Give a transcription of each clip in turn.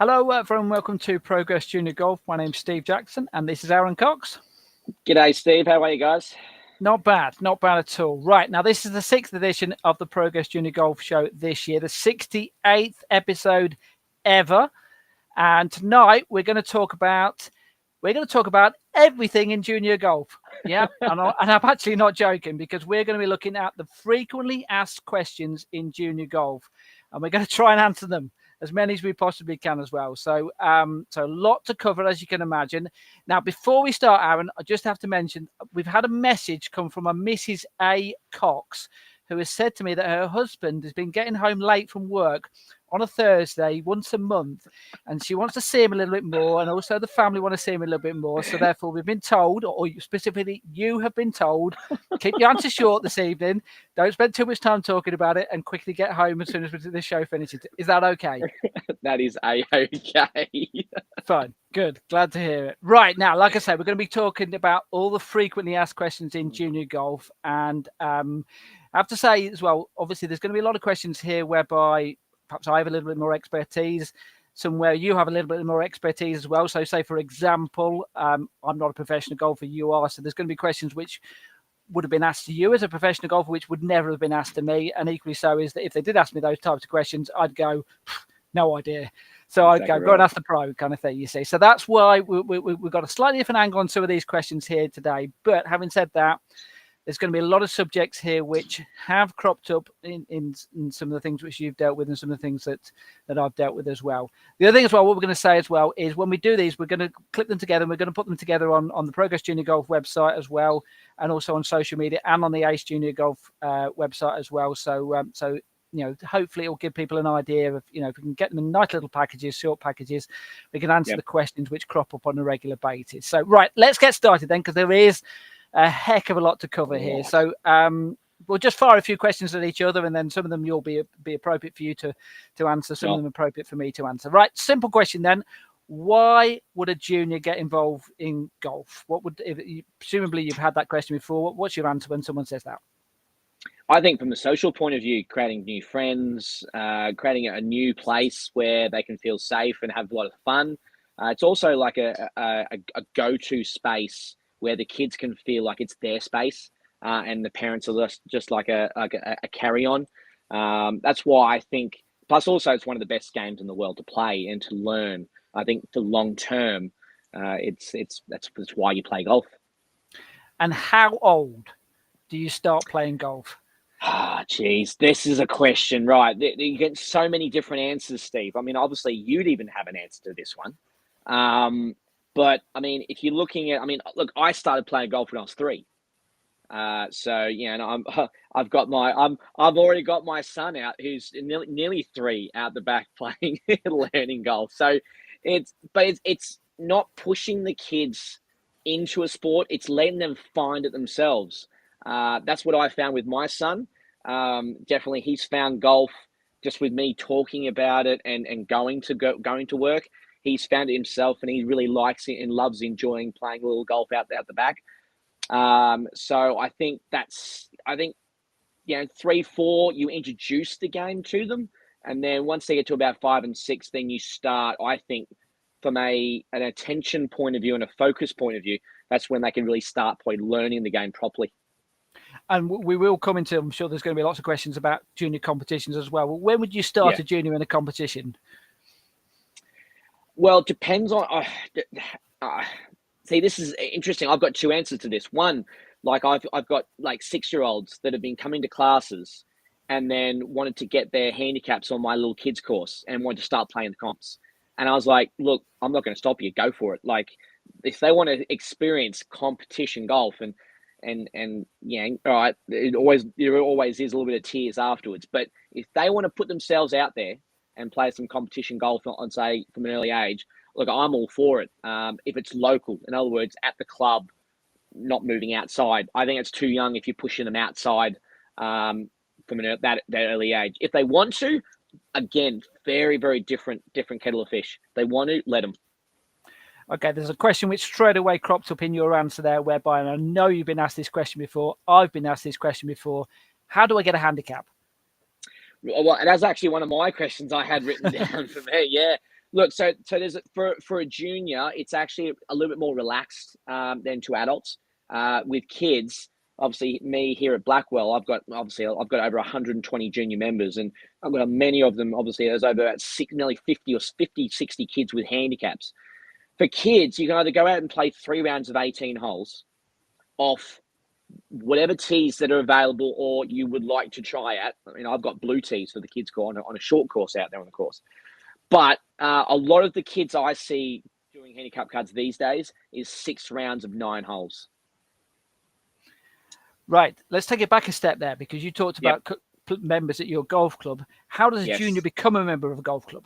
Hello, everyone. Welcome to Progress Junior Golf. My name's Steve Jackson, and this is Aaron Cox. G'day, Steve. How are you guys? Not bad at all. Right, now this is the 6th edition of the Progress Junior Golf Show this year, the 68th episode ever. And tonight we're going to talk about everything in junior golf. Yeah, and I'm actually not joking, because we're going to be looking at the frequently asked questions in junior golf, and we're going to try and answer them, as many as we possibly can as well. So a lot to cover, as you can imagine. Now, before we start, Aaron, I just have to mention, we've had a message come from a Mrs. A. Cox, who has said to me that her husband has been getting home late from work on a Thursday once a month, and she wants to see him a little bit more, and also the family want to see him a little bit more. So therefore we've been told, or specifically you have been told, keep your answer short this evening, don't spend too much time talking about it, and quickly get home as soon as the show finishes. Is that okay? That is A-okay. Fine, good, glad to hear it. Right, now, like I said, we're going to be talking about all the frequently asked questions in junior golf, and I have to say as well, obviously there's going to be a lot of questions here whereby perhaps I have a little bit more expertise, somewhere you have a little bit more expertise as well. So say, for example, I'm not a professional golfer, you are, so there's going to be questions which would have been asked to you as a professional golfer, which would never have been asked to me. And equally so is that if they did ask me those types of questions, I'd go, no idea. So I'd go, go and ask the pro kind of thing, you see. So that's why we've got a slightly different angle on some of these questions here today. But having said that, there's going to be a lot of subjects here which have cropped up in some of the things which you've dealt with, and some of the things that I've dealt with as well. The other thing as well, what we're going to say as well, is when we do these, we're going to clip them together, and we're going to put them together on the Progress Junior Golf website as well, and also on social media and on the Ace Junior Golf website as well. So hopefully it'll give people an idea of, if we can get them in nice little packages, short packages, we can answer the questions which crop up on a regular basis. So, right, let's get started then, because there is a heck of a lot to cover here. So we'll just fire a few questions at each other, and then some of them you'll be appropriate for you to answer, some of them appropriate for me to answer. Right, simple question then. Why would a junior get involved in golf? Presumably you've had that question before. What's your answer when someone says that? I think from the social point of view, creating new friends, creating a new place where they can feel safe and have a lot of fun. It's also like a go-to space where the kids can feel like it's their space, and the parents are just like a carry-on. That's why I think. Plus, also, it's one of the best games in the world to play and to learn. I think for long term, that's why you play golf. And how old do you start playing golf? Geez, this is a question, right? You get so many different answers, Steve. I mean, obviously, you'd even have an answer to this one. But I mean, if you're looking at, look, I started playing golf when I was 3. So yeah, and I've already got my son out who's nearly 3 out the back playing, learning golf. So it's not pushing the kids into a sport. It's letting them find it themselves. That's what I found with my son. Definitely, he's found golf just with me talking about it and going to work. He's found it himself, and he really likes it and loves enjoying playing a little golf out the back. So I think 3, 4, you introduce the game to them, and then once they get to about 5 and 6, then you start. I think from an attention point of view and a focus point of view, that's when they can really start learning the game properly. And we will come into, I'm sure there's going to be lots of questions about junior competitions as well. When would you start a junior in a competition? Well, it depends on. See, this is interesting. I've got 2 answers to this. One, like I've got like 6-year-olds that have been coming to classes and then wanted to get their handicaps on my little kids course and wanted to start playing the comps. And I was like, look, I'm not going to stop you. Go for it. Like, if they want to experience competition golf and yeah, all right, there always is a little bit of tears afterwards. But if they want to put themselves out there and play some competition golf on, say, from an early age, look, I'm all for it. If it's local, in other words, at the club, not moving outside, I think it's too young if you're pushing them outside from that early age. If they want to, again, very, very different kettle of fish. If they want to, let them. Okay, there's a question which straight away cropped up in your answer there, whereby, and I know you've been asked this question before, I've been asked this question before, how do I get a handicap? Well, that's actually one of my questions I had written down for me, yeah. Look, so there's for a junior, it's actually a little bit more relaxed than to adults. With kids, obviously, me here at Blackwell, I've got over 120 junior members, and I've got many of them. Obviously, there's over about nearly 50 or 50, 60 kids with handicaps. For kids, you can either go out and play 3 rounds of 18 holes off whatever tees that are available, or you would like to try at. I mean, I've got blue tees for the kids on a short course out there on the course. But a lot of the kids I see doing handicap cards these days is 6 rounds of 9 holes. Right. Let's take it back a step there, because you talked about members at your golf club. How does a junior become a member of a golf club?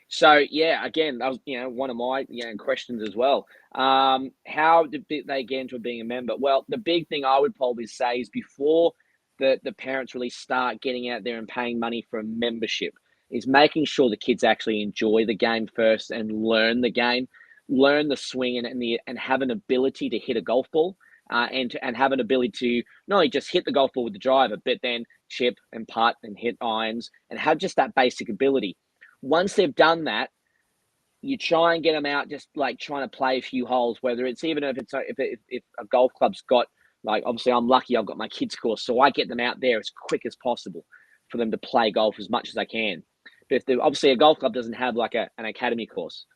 So yeah, again, that was one of my questions as well. How did they get into being a member? Well, the big thing I would probably say is before the parents really start getting out there and paying money for a membership, is making sure the kids actually enjoy the game first and learn the game, learn the swing and have an ability to hit a golf ball, and have an ability to not only just hit the golf ball with the driver, but then chip and putt and hit irons and have just that basic ability. Once they've done that, you try and get them out just like trying to play a few holes, whether it's even if a golf club's got, like, obviously I'm lucky I've got my kids course, so I get them out there as quick as possible for them to play golf as much as they can. But if obviously a golf club doesn't have like an academy course,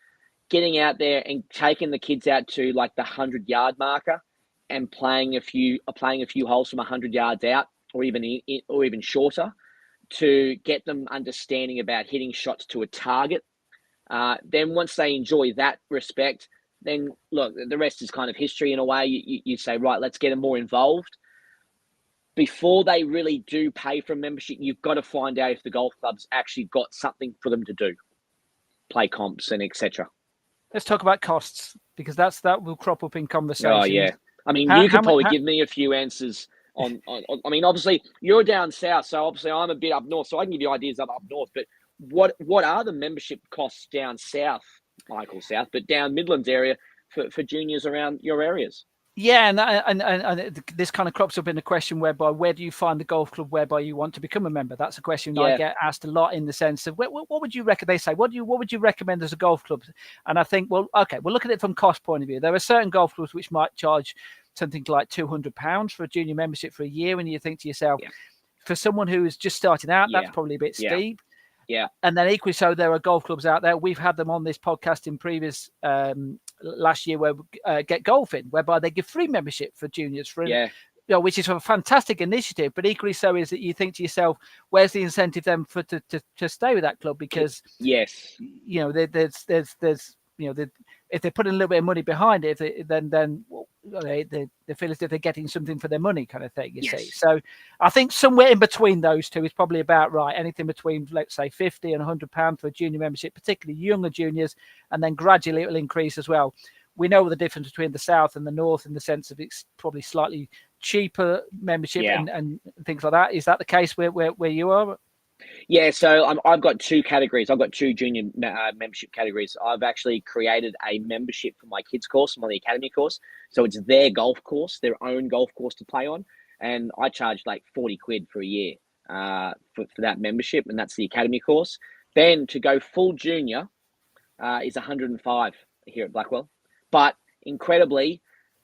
getting out there and taking the kids out to like the 100-yard marker and playing a few holes from 100 yards out, or even shorter, to get them understanding about hitting shots to a target. Then once they enjoy that respect, then look, the rest is kind of history in a way. You say, right, let's get them more involved. Before they really do pay for a membership, you've got to find out if the golf club's actually got something for them to do, play comps and etc. Let's talk about costs, because that will crop up in conversation. Oh yeah, I mean, you could probably give me a few answers on. I mean, obviously you're down south, so obviously I'm a bit up north, so I can give you ideas up north. But what are the membership costs down south, Michael, south, but down Midlands area for juniors around your areas? Yeah, and this kind of crops up in the question whereby, where do you find the golf club whereby you want to become a member? That's a question I get asked a lot, in the sense of what would you recommend? They say, what would you recommend as a golf club? And I think, well, okay, we'll look at it from cost point of view. There are certain golf clubs which might charge something like £200 for a junior membership for a year, and you think to yourself, for someone who is just starting out, that's probably a bit steep. Yeah. And then equally so, there are golf clubs out there. We've had them on this podcast in previous last year, where Get Golfing, whereby they give free membership for juniors, which is a fantastic initiative. But equally so is that you think to yourself, where's the incentive then to stay with that club? Because there's if they put in a little bit of money behind it, then they feel as if they're getting something for their money, kind of thing. You see, so I think somewhere in between those two is probably about right. Anything between, let's say, £50 and £100 for a junior membership, particularly younger juniors, and then gradually it will increase as well. We know the difference between the south and the north, in the sense of it's probably slightly cheaper membership and things like that. Is that the case where you are? Yeah, so I've got 2 categories. I've got 2 junior membership categories. I've actually created a membership for my kids' course. I'm on the academy course. So it's their golf course, their own golf course to play on. And I charge like 40 quid for a year for that membership. And that's the academy course. Then to go full junior is 105 here at Blackwell. But incredibly,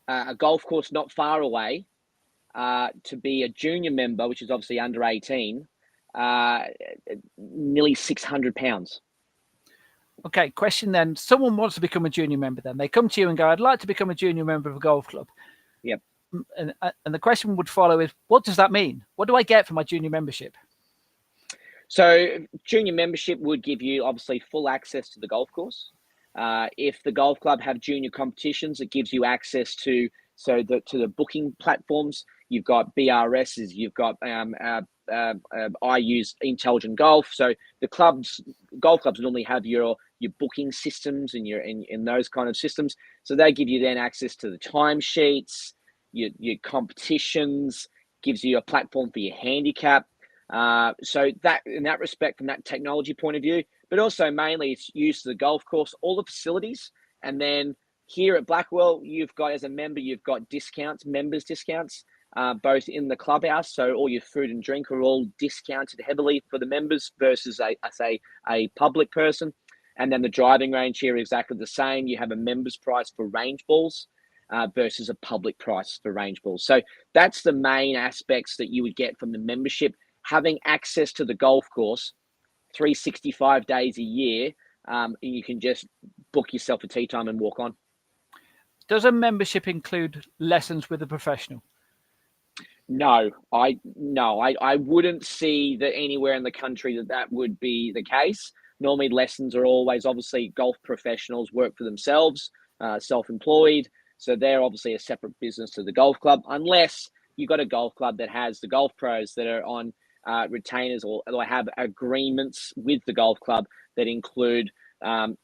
a golf course not far away, to be a junior member, which is obviously under 18, nearly £600. Okay, question then. Someone wants to become a junior member, then they come to you and go, I'd like to become a junior member of a golf club. Yep. And the question would follow is, what does that mean? What do I get for my junior membership? So junior membership would give you obviously full access to the golf course. If the golf club have junior competitions, it gives you access to the booking platforms. You've got BRSs, you've got I use Intelligent Golf. So the golf clubs normally have your booking systems and in those kind of systems. So they give you then access to the timesheets, your competitions, gives you a platform for your handicap. So that, in that respect, from that technology point of view, but also mainly it's used to the golf course, all the facilities. And then here at Blackwell, you've got, as a member, you've got discounts, members discounts, both in the clubhouse. So all your food and drink are all discounted heavily for the members versus a public person. And then the driving range here is exactly the same. You have a member's price for range balls versus a public price for range balls. So that's the main aspects that you would get from the membership. Having access to the golf course 365 days a year, you can just book yourself a tee time and walk on. Does a membership include lessons with a professional? No, I wouldn't see that anywhere in the country that would be the case. Normally, lessons are always, obviously, golf professionals work for themselves, self-employed. So they're obviously a separate business to the golf club, unless you've got a golf club that has the golf pros that are on retainers or have agreements with the golf club that include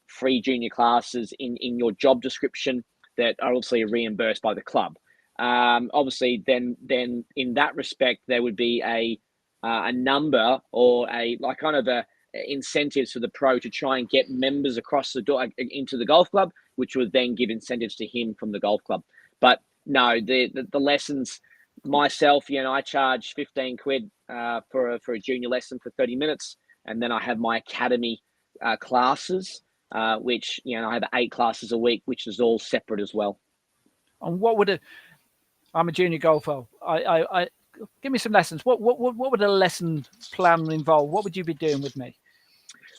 free junior classes in your job description that are obviously reimbursed by the club. Obviously, then in that respect, there would be a number or a incentives for the pro to try and get members across the door into the golf club, which would then give incentives to him from the golf club. But no, the lessons myself, I charge 15 quid for a junior lesson for 30 minutes, and then I have my academy classes, which I have 8 classes a week, which is all separate as well. And what would I'm a junior golfer. I give me some lessons. What would a lesson plan involve? What would you be doing with me?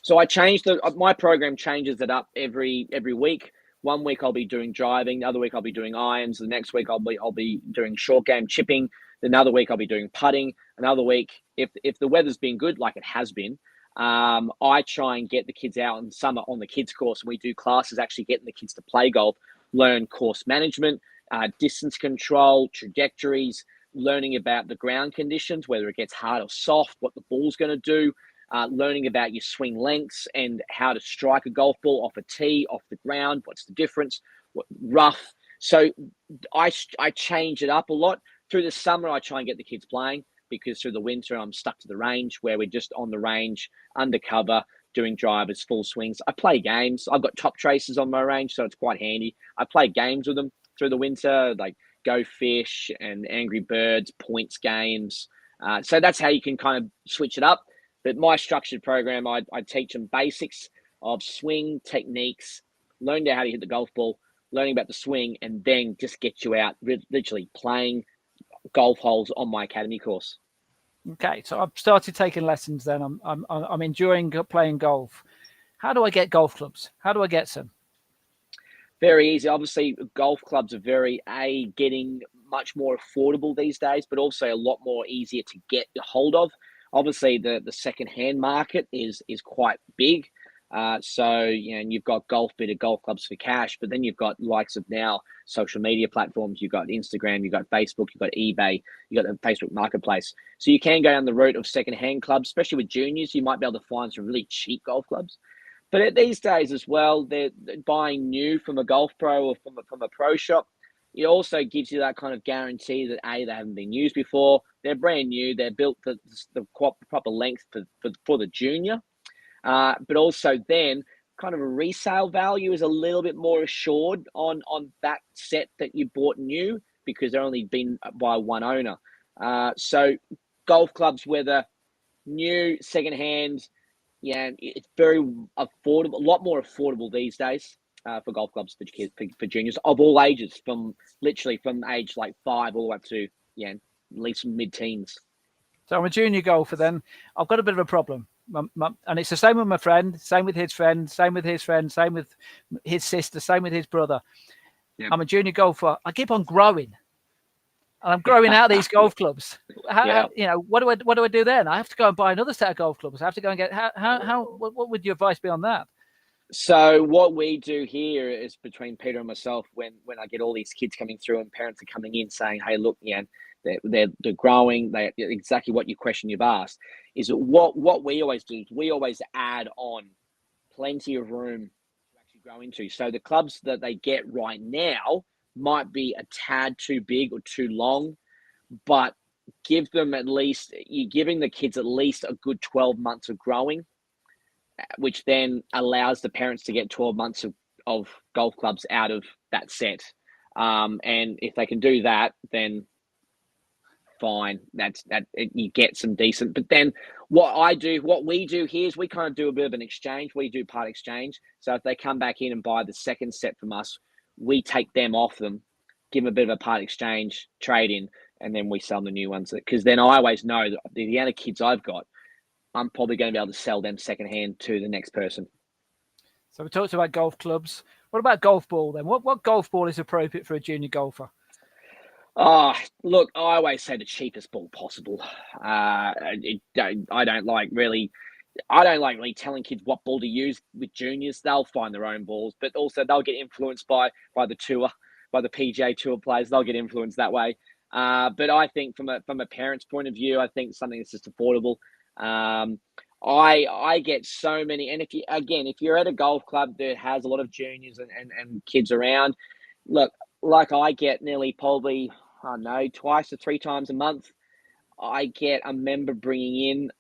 So I changed my program changes it up every week. One week I'll be doing driving. The other week I'll be doing irons. The next week I'll be doing short game chipping. Another week I'll be doing putting. Another week, if the weather's been good, like it has been, I try and get the kids out in summer on the kids course. And we do classes actually getting the kids to play golf, learn course management, distance control, trajectories, learning about the ground conditions, whether it gets hard or soft, what the ball's going to do, learning about your swing lengths and how to strike a golf ball off a tee, off the ground, what's the difference, what rough. So I change it up a lot. Through the summer, I try and get the kids playing, because through the winter, I'm stuck to the range where we're just on the range, undercover, doing drivers, full swings. I play games. I've got top tracers on my range, so it's quite handy. I play games with them through the winter, like Go Fish and Angry Birds, points games. So that's how you can kind of switch it up. But my structured program, I teach them basics of swing techniques, learning how to hit the golf ball, learning about the swing, and then just get you out literally playing golf holes on my academy course. Okay, so I've started taking lessons. Then I'm enjoying playing golf. How do I get golf clubs? How do I get some? Very easy. Obviously, golf clubs are getting much more affordable these days, but also a lot more easier to get a hold of. Obviously, the second-hand market is quite big. And you've got golf clubs for cash, but then you've got likes of now social media platforms. You've got Instagram, you've got Facebook, you've got eBay, you've got the Facebook Marketplace. So you can go down the route of second-hand clubs, especially with juniors. You might be able to find some really cheap golf clubs. But these days as well, they're buying new from a golf pro or from a pro shop. It also gives you that kind of guarantee that they haven't been used before. They're brand new. They're built for the proper length for the junior. But also then kind of a resale value is a little bit more assured on that set that you bought new, because they're only been by one owner. So golf clubs, whether new, secondhand, it's very affordable, a lot more affordable these days for golf clubs for kids, for juniors of all ages, from age like 5 all the way up to at least mid-teens. So I'm a junior golfer. Then I've got a bit of a problem. And it's the same with my friend, same with his friend, same with his friend, same with his sister, same with his brother. Yep. I'm a junior golfer. I keep on growing, and I'm growing out these golf clubs. How, what do I do then? I have to go and buy another set of golf clubs. I have to go and get what would your advice be on that? So what we do here is, between Peter and myself, when I get all these kids coming through and parents are coming in saying, "Hey, look, they're growing. They exactly what your question you've asked is what we always do is we always add on plenty of room to actually grow into. So the clubs that they get right now might be a tad too big or too long, but give them you're giving the kids at least a good 12 months of growing, which then allows the parents to get 12 months of golf clubs out of that set. And if they can do that, then fine. You get some decent. But then what we do here is we kind of do a bit of an exchange. We do part exchange. So if they come back in and buy the second set from us, we take them off them, give them a bit of a part exchange, trade in, and then we sell them the new ones. Because then I always know that the other kids I've got, I'm probably going to be able to sell them secondhand to the next person. So we talked about golf clubs. What about golf ball then? What golf ball is appropriate for a junior golfer? Oh, look, I always say the cheapest ball possible. I don't like really telling kids what ball to use with juniors. They'll find their own balls, but also they'll get influenced by the tour, by the PGA Tour players. They'll get influenced that way. But I think from a parent's point of view, I think something that's just affordable. I get so many, and if you're at a golf club that has a lot of juniors and kids around, look, like I get nearly probably, I don't know, 2 to 3 times a month, I get a member bringing in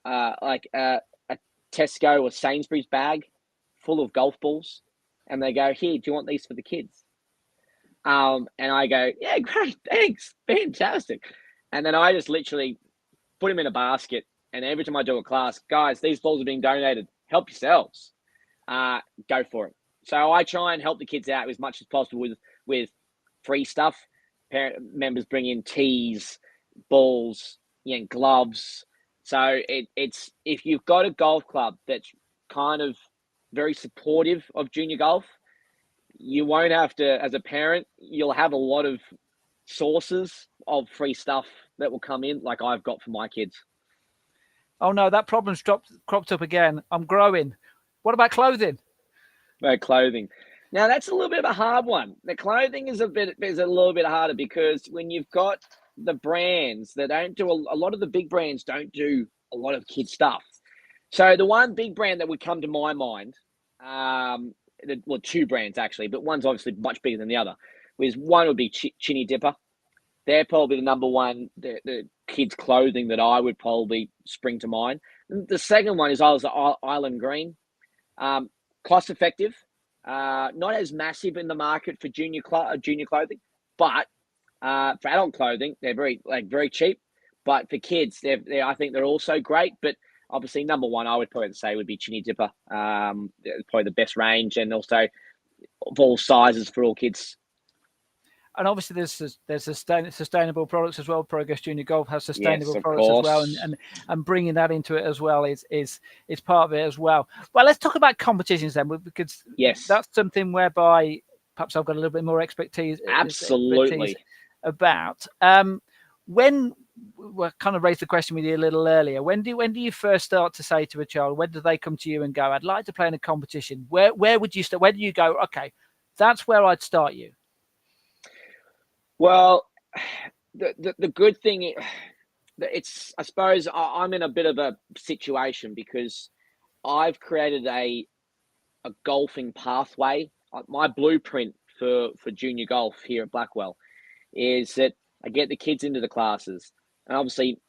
like a Tesco or Sainsbury's bag full of golf balls, and they go, "Here, do you want these for the kids?" And I go, "Yeah, great, thanks, fantastic." And then I just literally put them in a basket, and every time I do a class, guys, these balls are being donated. Help yourselves. Go for it. So I try and help the kids out as much as possible with free stuff. Parent members bring in tees, balls, gloves. So it's if you've got a golf club that's kind of very supportive of junior golf, you won't have to, as a parent, you'll have a lot of sources of free stuff that will come in, like I've got for my kids. Oh no, that problem's cropped up again. I'm growing. What about clothing? Clothing. Now that's a little bit of a hard one. The clothing is a little bit harder because when you've got the brands that don't do a lot of the big brands don't do a lot of kid stuff. So the one big brand that would come to my mind, well, 2 brands actually, but one's obviously much bigger than the other. One would be Chinny Dipper. They're probably the number one, the kids' clothing that I would probably spring to mind. The second one is Island Green. Cost effective, not as massive in the market for junior clothing, but for adult clothing, they're very cheap. But for kids, I think they're also great. But obviously, number one, I would probably say would be Chinny Dipper. Probably the best range, and also of all sizes for all kids. And obviously, there's sustainable products as well. Progress Junior Golf has sustainable products course. as well, and bringing that into it as well is part of it as well. Well, let's talk about competitions then, because that's something whereby perhaps I've got a little bit more expertise. Absolutely. About when we kind of raised the question with you a little earlier. When do you first start to say to a child? When do they come to you and go, "I'd like to play in a competition"? Where would you start? Where do you go? Okay, that's where I'd start you. Well, the good thing, I suppose I'm in a bit of a situation because I've created a golfing pathway. My blueprint for junior golf here at Blackwell is that I get the kids into the classes, and obviously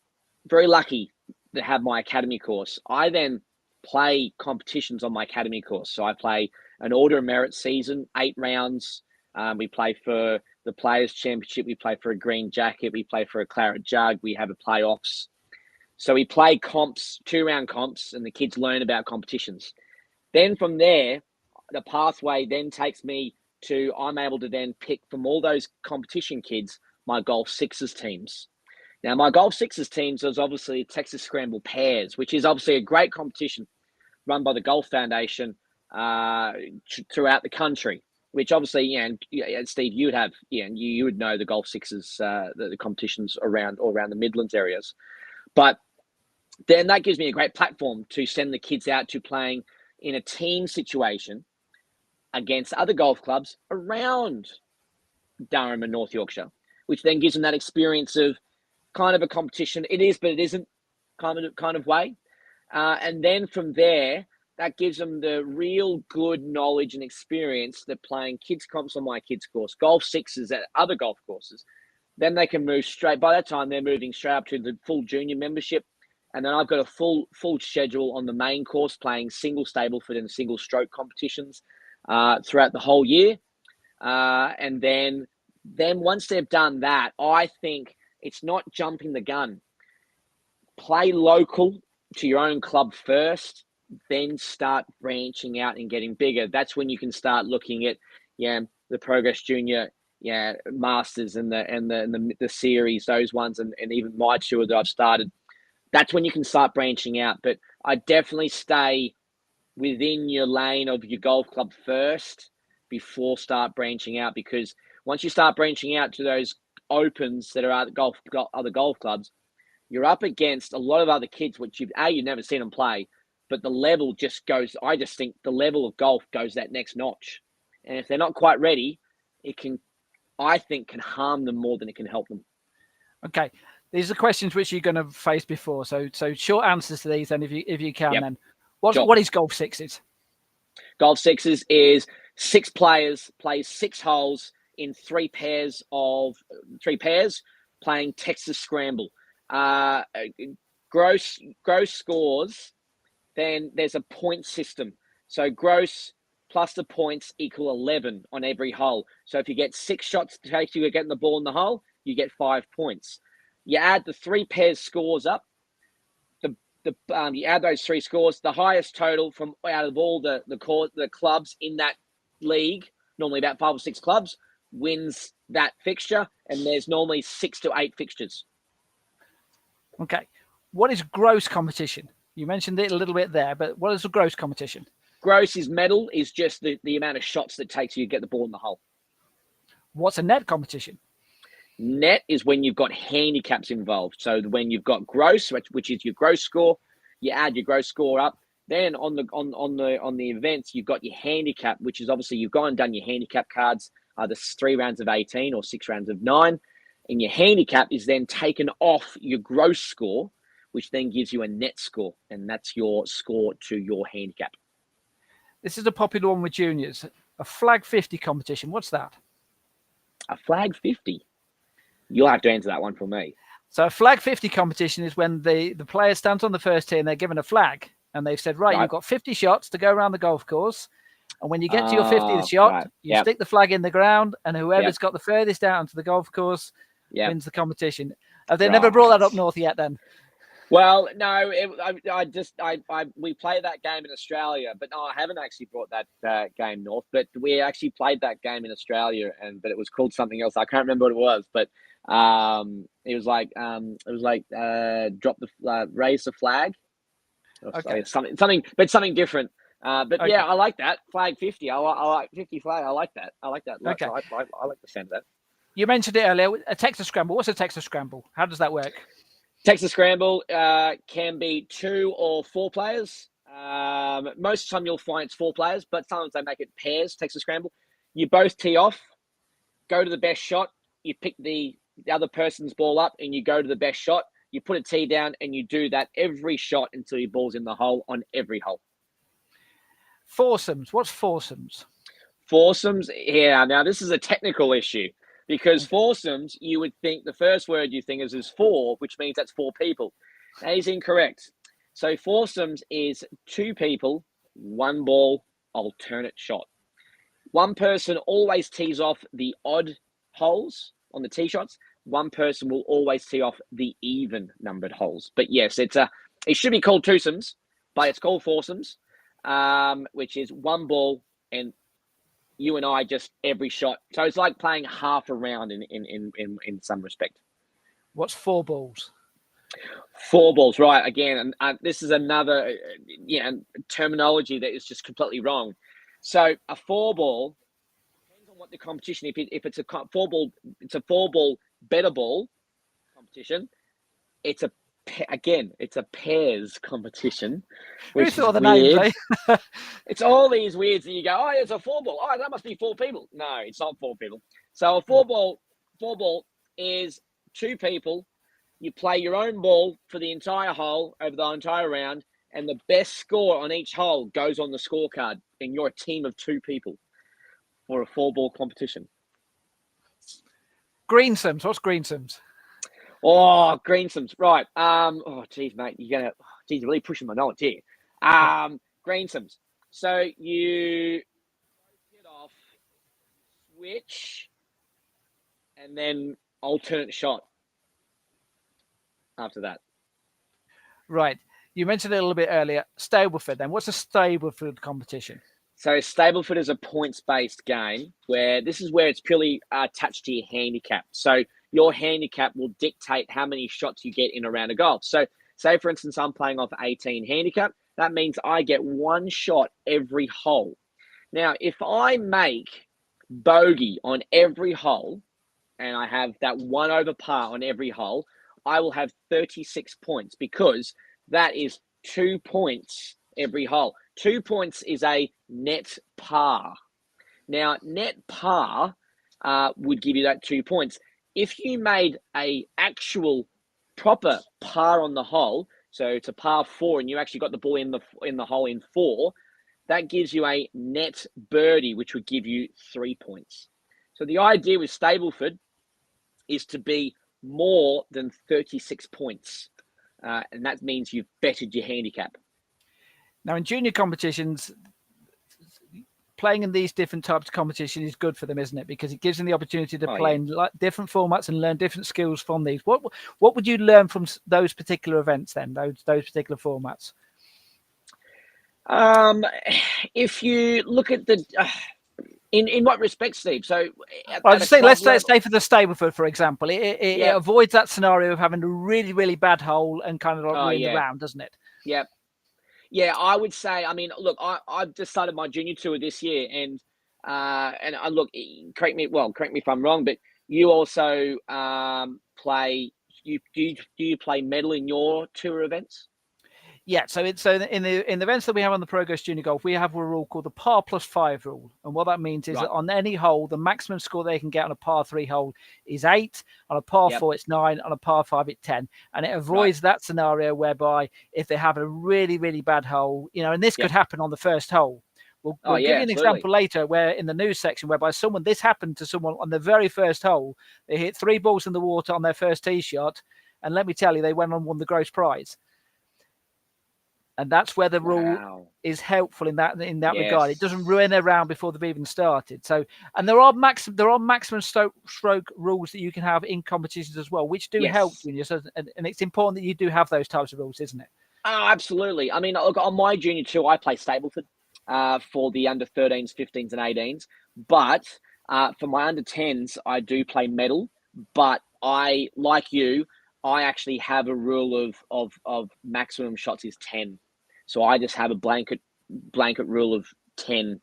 very lucky to have my academy course. I then play competitions on my academy course. So I play an Order of Merit season, 8 rounds. We play for the Players' Championship. We play for a green jacket. We play for a claret jug. We have a playoffs. So we play comps, 2-round comps, and the kids learn about competitions. Then from there, the pathway then takes me to, I'm able to then pick from all those competition kids, my Golf Sixes teams. Now, my Golf Sixes teams is obviously Texas Scramble Pairs, which is obviously a great competition run by the Golf Foundation throughout the country. Which obviously, Steve, you would have, and you would know the Golf Sixes, the competitions all around the Midlands areas. But then that gives me a great platform to send the kids out to playing in a team situation against other golf clubs around Durham and North Yorkshire, which then gives them that experience of kind of a competition. It is, but it isn't kind of way. And then from there, that gives them the real good knowledge and experience that playing kids comps on my kids course, Golf Sixes at other golf courses. Then they can move straight. By that time, they're moving straight up to the full junior membership. And then I've got a full schedule on the main course, playing single Stableford and single stroke competitions throughout the whole year. And then once they've done that, I think It's not jumping the gun. Play local to your own club first, then start branching out and getting bigger. That's when you can start looking at the Progress Junior Masters and the series, those ones, and even my tour that I've started. That's when you can start branching out. But I definitely stay within your lane of your golf club first before start branching out, because once you start branching out to those opens that are at other golf clubs, you're up against a lot of other kids, which you've never seen them play, but the level just goes. I just think the level of golf goes that next notch, and if they're not quite ready, it can, I think, can harm them more than it can help them. Okay, these are questions which you're going to face before, so short answers to these, and if you can, then what is golf sixes? Golf sixes is 6 players play 6 holes in 3 pairs playing Texas Scramble. Gross scores, then there's a point system. So gross plus the points equal 11 on every hole. So if you get 6 shots to take you getting the ball in the hole, you get 5 points. You add the 3 pairs scores up. You add those 3 scores, the highest total from out of all the clubs in that league, normally about 5 or 6 clubs, wins that fixture, and there's normally 6 to 8 fixtures. Okay. What is gross competition? You mentioned it a little bit there, but what is the gross competition? Gross is medal, is just the amount of shots that it takes you to get the ball in the hole. What's a net competition? Net is when you've got handicaps involved. So when you've got gross, which is your gross score, you add your gross score up. Then on the events, you've got your handicap, which is obviously you've gone and done your handicap cards, either 3 rounds of 18 or 6 rounds of 9. And your handicap is then taken off your gross score, which then gives you a net score. And that's your score to your handicap. This is a popular one with juniors. A flag 50 competition. What's that? A flag 50? You'll have to answer that one for me. So a flag 50 competition is when the player stands on the first tee and they're given a flag. And they've said, right, you've got 50 shots to go around the golf course. And when you get to your 50th shot, you stick the flag in the ground, and whoever's got the furthest out onto the golf course wins the competition. Have they never brought that up north yet then? Well, no, we play that game in Australia, but no, I haven't actually brought that game north. But we actually played that game in Australia, but it was called something else. I can't remember what it was, but it was like raise the flag, okay, something different. But yeah, I like that flag 50. I like 50 flag. I like that. Okay, I like the sound of that. You mentioned it earlier. A Texas Scramble. What's a Texas Scramble? How does that work? Texas Scramble can be 2 or 4 players. Most of the time you'll find it's 4 players, but sometimes they make it pairs, Texas Scramble. You both tee off, go to the best shot, you pick the other person's ball up, and you go to the best shot. You put a tee down, and you do that every shot until your ball's in the hole on every hole. Foursomes. What's foursomes? Foursomes, yeah. Now, this is a technical issue. Because foursomes, you would think the first word you think is 4, which means that's 4 people. That is incorrect. So foursomes is 2 people, 1 ball, alternate shot. One person always tees off the odd holes on the tee shots. One person will always tee off the even numbered holes. But yes, it should be called twosomes, but it's called foursomes, which is 1 ball and you and I just every shot. So it's like playing half a round in some respect. What's 4 balls? 4 balls, right? Again, and this is another terminology that is just completely wrong. So a 4 ball depends on what the competition. If it's a 4 ball, it's a 4 ball better ball competition. It's a pairs competition. Who thought the name? It's all these weirds that you go, oh, it's a 4 ball. Oh, that must be 4 people. No, it's not 4 people. So a 4 ball is 2 people. You play your own ball for the entire hole over the entire round, and the best score on each hole goes on the scorecard, and you're a team of 2 people for a 4 ball competition. Greensomes. What's greensomes? Oh, greensomes, right. Geez, mate, you're really pushing my knowledge here. Greensomes. So you get off, switch, and then alternate shot. after that. Right. You mentioned it a little bit earlier. Stableford, then. What's a Stableford competition? So Stableford is a points-based game where this is where it's purely attached to your handicap. So your handicap will dictate how many shots you get in a round of golf. So say, for instance, I'm playing off 18 handicap. That means I get one shot every hole. Now, if I make bogey on every hole and I have that 1 over par on every hole, I will have 36 points because that is 2 points every hole. 2 points is a net par. Now, net par would give you that 2 points. If you made a actual proper par on the hole, so it's a par 4 and you actually got the ball in the hole in 4, that gives you a net birdie, which would give you 3 points. So the idea with Stableford is to be more than 36 points. And that means you've bettered your handicap. Now, in junior competitions, playing in these different types of competition is good for them, isn't it? Because it gives them the opportunity to play in different formats and learn different skills from these. What would you learn from those particular events then, those particular formats? If you look at the... In what respect, Steve? So let's say for the Stableford, for example, it avoids that scenario of having a really, really bad hole and kind of like ruin the round, doesn't it? Yeah. Yeah, I would say, I mean, look, I've just started my junior tour this year and look, correct me if I'm wrong, but you also play, do you play medal in your tour events? Yeah, so in the events that we have on the Progress Junior Golf, we have a rule called the par +5 rule, and what that means is that on any hole, the maximum score they can get on a par 3 hole is 8, on a par 4 it's 9, on a par 5 it's 10, and it avoids that scenario whereby if they have a really, really bad hole, and this could happen on the first hole. We'll give you an example later where in the news section whereby this happened to someone on the very first hole. They hit 3 balls in the water on their first tee shot, and let me tell you, they went on and won the gross prize. And that's where the rule is helpful in that regard. It doesn't ruin their round before they've even started. So, and there are maximum stroke rules that you can have in competitions as well, which do help juniors. And it's important that you do have those types of rules, isn't it? Oh, absolutely. I mean, look, on my junior tour, I play Stableford for the under 13s, 15s, and 18s. But for my under 10s, I do play medal. But I, like you, I actually have a rule of maximum shots is 10. So I just have a blanket rule of 10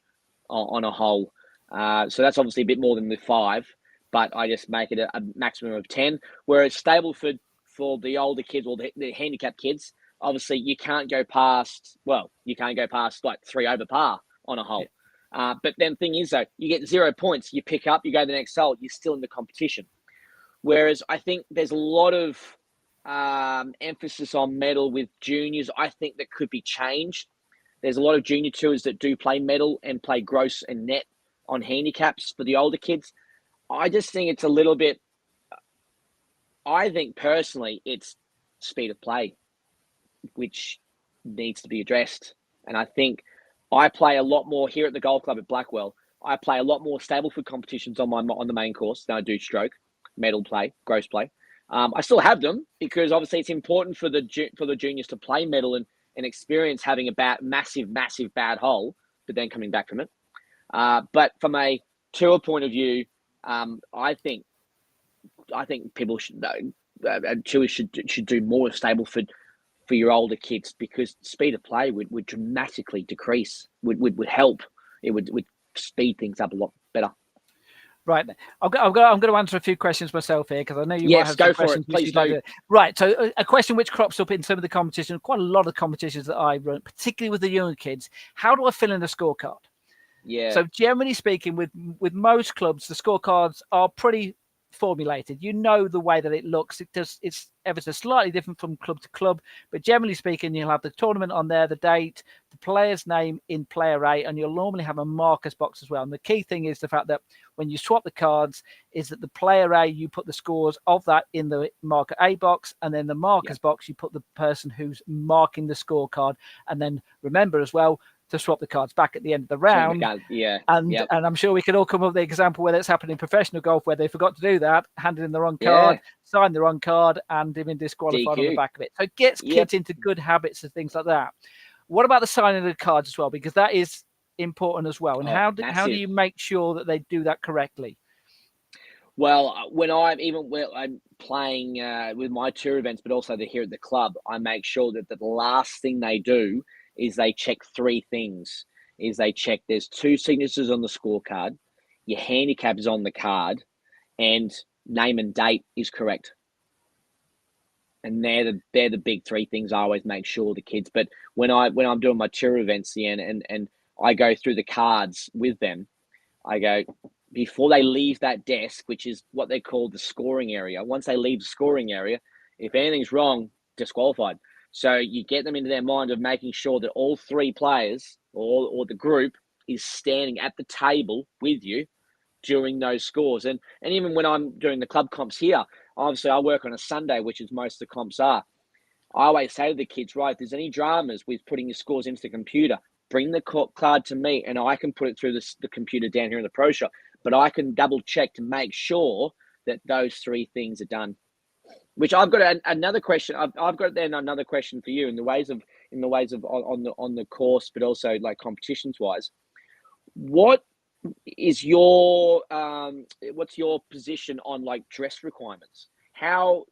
on a hole. So that's obviously a bit more than the 5, but I just make it a maximum of 10. Whereas Stableford, for the older kids or the handicapped kids, obviously you can't go past like 3 over par on a hole. But then the thing is, though, you get 0 points, you pick up, you go to the next hole, you're still in the competition. Whereas I think there's a lot of emphasis on medal with juniors. I think that could be changed. There's a lot of junior tours that do play medal and play gross and net on handicaps for the older kids. I just think it's a little bit, I think personally it's speed of play, which needs to be addressed. And I think I play a lot more here at the golf club at Blackwell. I play a lot more Stableford competitions on the main course than I do stroke, medal play, gross play. I still have them because obviously it's important for the juniors to play medal and experience having a massive bad hole, but then coming back from it. But from a tour point of view, I think people should tours should do more of Stableford for your older kids because speed of play would dramatically decrease. Would help. It would speed things up a lot better. Right. I'm going to answer a few questions myself here because I know you might have some questions. Please do. Right. So a question which crops up in some of the competitions, quite a lot of competitions that I run, particularly with the younger kids. How do I fill in a scorecard? Yeah. So generally speaking, with most clubs, the scorecards are pretty formulated. You know the way that it looks. It's ever so slightly different from club to club, but generally speaking, you'll have the tournament on there, the date, the player's name in player A, and you'll normally have a markers box as well. And the key thing is the fact that when you swap the cards, is that the player A, you put the scores of that in the marker A box, and then the markers box, you put the person who's marking the scorecard. And then remember as well, to swap the cards back at the end of the round. Yeah. And Yep. and I'm sure we could all come up with the example where that's happened in professional golf, where they forgot to do that, handed in the wrong card, signed the wrong card, and been disqualified on the back of it. So it gets kids into good habits and things like that. What about the signing of the cards as well? Because that is important as well. And how do you make sure that they do that correctly? Well, when I'm playing with my tour events, but also here at the club, I make sure that the last thing they do is they check three things. They check there's two signatures on the scorecard, your handicap is on the card, and name and date is correct. And they're the big three things I always make sure the kids. But when I'm doing my tour events, and I go through the cards with them, I go, before they leave that desk, which is what they call the scoring area. Once they leave the scoring area, if anything's wrong, disqualified. So you get them into their mind of making sure that all three players or the group is standing at the table with you during those scores. And even when I'm doing the club comps here, obviously I work on a Sunday, which is most of the comps are. I always say to the kids, right, if there's any dramas with putting your scores into the computer, bring the card to me and I can put it through the computer down here in the pro shop. But I can double check to make sure that those three things are done. Which I've got another question. I've got then another question for you in the ways of on the course, but also like competitions wise. What is your what's your position on like dress requirements? How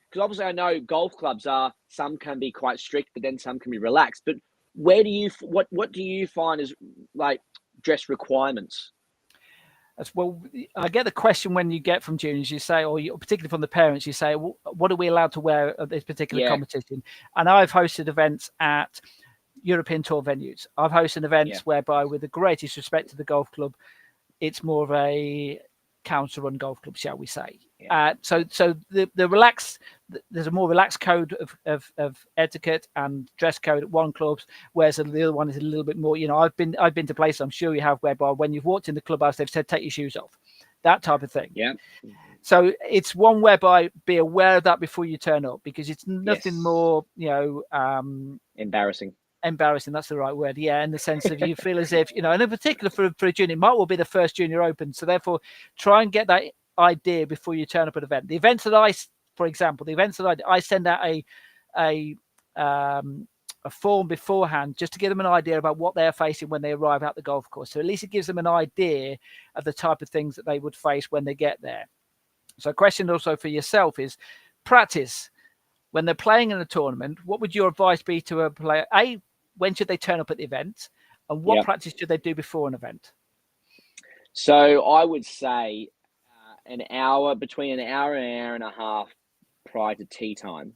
because obviously I know golf clubs some can be quite strict, but then some can be relaxed. But where do you what do you find is like dress requirements? As well, I get the question when you get from juniors, you say, or particularly from the parents, you say, well, what are we allowed to wear at this particular competition? And I've hosted events at European Tour venues. I've hosted events whereby, with the greatest respect to the golf club, it's more of a counter-run golf club, shall we say? So the relaxed, there's a more relaxed code of etiquette and dress code at one club, whereas the other one is a little bit more. I've been to places, I'm sure you have, whereby when you've walked in the clubhouse, they've said take your shoes off, that type of thing. Yeah. So it's one whereby be aware of that before you turn up, because it's nothing more, embarrassing. Embarrassing, that's the right word. Yeah, in the sense of you feel as if, and in particular for a junior, it might well be the first junior open. So therefore, try and get that idea before you turn up at an event. The events that for example, I send out a form beforehand just to give them an idea about what they're facing when they arrive at the golf course. So at least it gives them an idea of the type of things that they would face when they get there. So a question also for yourself is practice. When they're playing in a tournament, what would your advice be to a player? When should they turn up at the event? And what practice should they do before an event? So I would say between an hour and an hour and a half prior to tee time,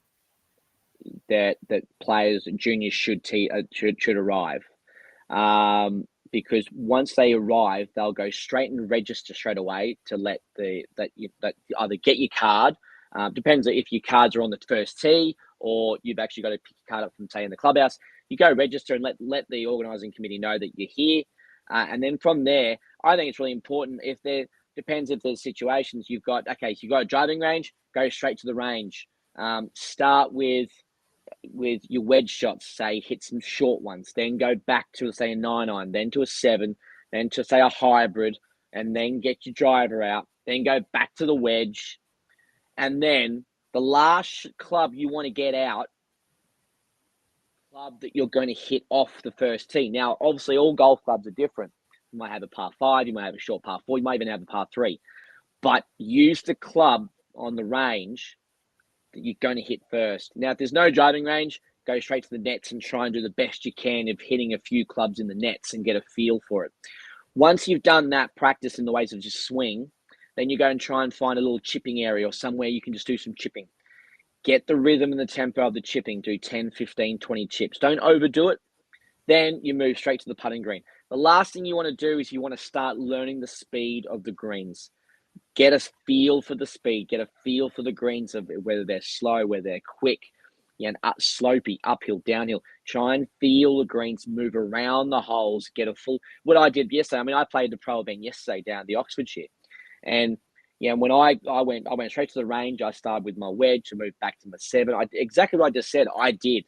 that players, juniors should arrive. Because once they arrive, they'll go straight and register straight away to let that either get your card. Depends if your cards are on the first tee or you've actually got to pick your card up from, say, in the clubhouse. You go register and let the organising committee know that you're here. And then from there, I think it's really important depends if there's situations you've got, so you've got a driving range, go straight to the range. Start with your wedge shots, say hit some short ones, then go back to, say, a 9-iron, then to a 7, then to, say, a hybrid, and then get your driver out, then go back to the wedge. And then the last club you want to get out, club that you're going to hit off the first tee. Now, obviously, all golf clubs are different. You might have a par 5, you might have a short par 4, you might even have a par 3. But use the club on the range that you're going to hit first. Now, if there's no driving range, go straight to the nets and try and do the best you can of hitting a few clubs in the nets and get a feel for it. Once you've done that practice in the ways of just swing, then you go and try and find a little chipping area or somewhere you can just do some chipping. Get the rhythm and the tempo of the chipping. Do 10, 15, 20 chips. Don't overdo it. Then you move straight to the putting green. The last thing you want to do is you want to start learning the speed of the greens. Get a feel for the speed. Get a feel for the greens, of whether they're slow, whether they're quick, slopey, uphill, downhill. Try and feel the greens move around the holes. Get a full. What I did yesterday. I played the pro event yesterday down at the Oxfordshire, and when I went straight to the range. I started with my wedge and moved back to my 7. Exactly what I just said. I did.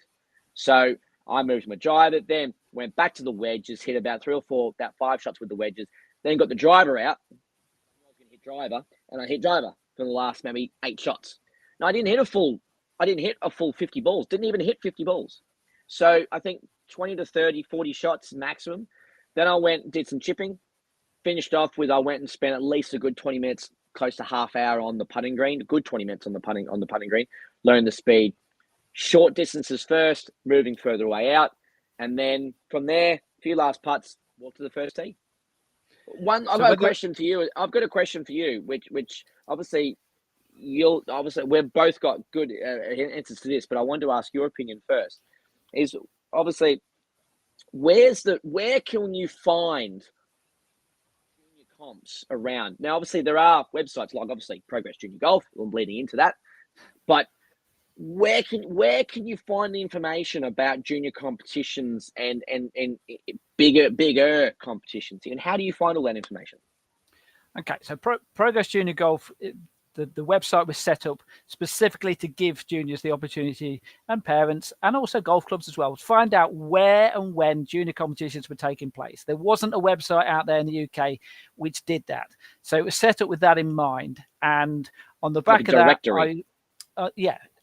So I moved my driver. Then went back to the wedges, hit about 3 or 4, about 5 shots with the wedges, then got the driver out. I was going to hit driver, and I hit driver for the last maybe 8 shots. No, I didn't hit a full 50 balls. Didn't even hit 50 balls. So I think 20 to 30, 40 shots maximum. Then I went and did some chipping. Finished off with I went and spent at least a good 20 minutes, close to half hour on the putting green. A good 20 minutes on the putting green. Learn the speed. Short distances first, moving further away out, and then from there, a few last putts. Walk to the first tee. I've got a question for you. Which obviously we've both got good answers to this, but I wanted to ask your opinion first. Is obviously where can you find junior comps around? Now, obviously there are websites like obviously Progress Junior Golf. We're bleeding into that, but where can you find the information about junior competitions and bigger competitions, and how do you find all that information? Okay, so Progress Junior Golf, the website was set up specifically to give juniors the opportunity, and parents and also golf clubs as well, to find out where and when junior competitions were taking place. There wasn't a website out there in the UK which did that, so it was set up with that in mind. And on the back of that,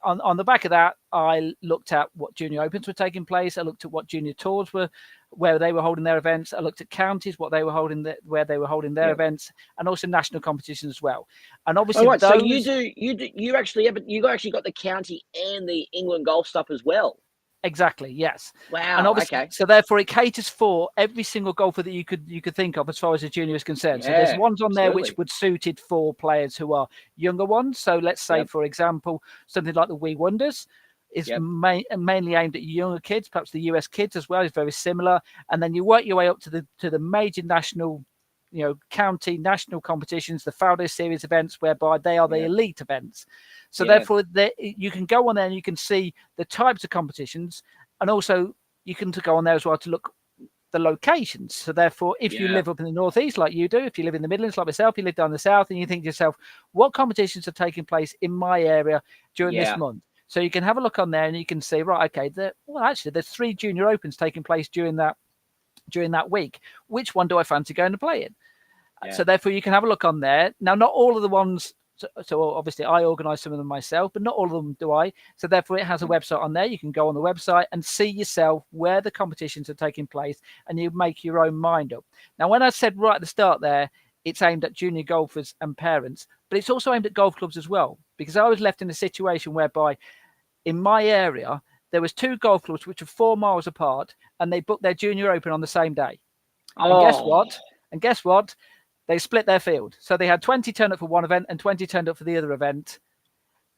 on the back of that, I looked at what junior opens were taking place. I looked at what junior tours were, where they were holding their events. I looked at counties, what they were holding, where they were holding their events, and also national competitions as well. And obviously, so you actually got the county and the England golf stuff as well. Exactly. Yes. Wow. And obviously, okay. So therefore, it caters for every single golfer that you could think of as far as a junior is concerned. So there's ones on there which would suited for players who are younger ones. So let's say, for example, something like the Wee Wonders is mainly aimed at younger kids. Perhaps the US kids as well is very similar. And then you work your way up to the major national, county national competitions, the Fowler Series events, whereby they are the elite events. So therefore, you can go on there and you can see the types of competitions, and also you can go on there as well to look the locations. So therefore, if you live up in the northeast like you do, if you live in the Midlands like myself, you live down the south, and you think to yourself, what competitions are taking place in my area during this month? So you can have a look on there and you can see, right, okay, actually there's 3 junior opens taking place during that week. Which one do I fancy going to play in? So therefore, you can have a look on there. Now, not all of the ones. So obviously, I organise some of them myself, but not all of them do I. So therefore, it has a website on there. You can go on the website and see yourself where the competitions are taking place, and you make your own mind up. Now, when I said right at the start there, it's aimed at junior golfers and parents, but it's also aimed at golf clubs as well, because I was left in a situation whereby in my area, there was 2 golf clubs which were 4 miles apart, and they booked their junior open on the same day. And guess what? They split their field. So they had 20 turn up for one event and 20 turned up for the other event.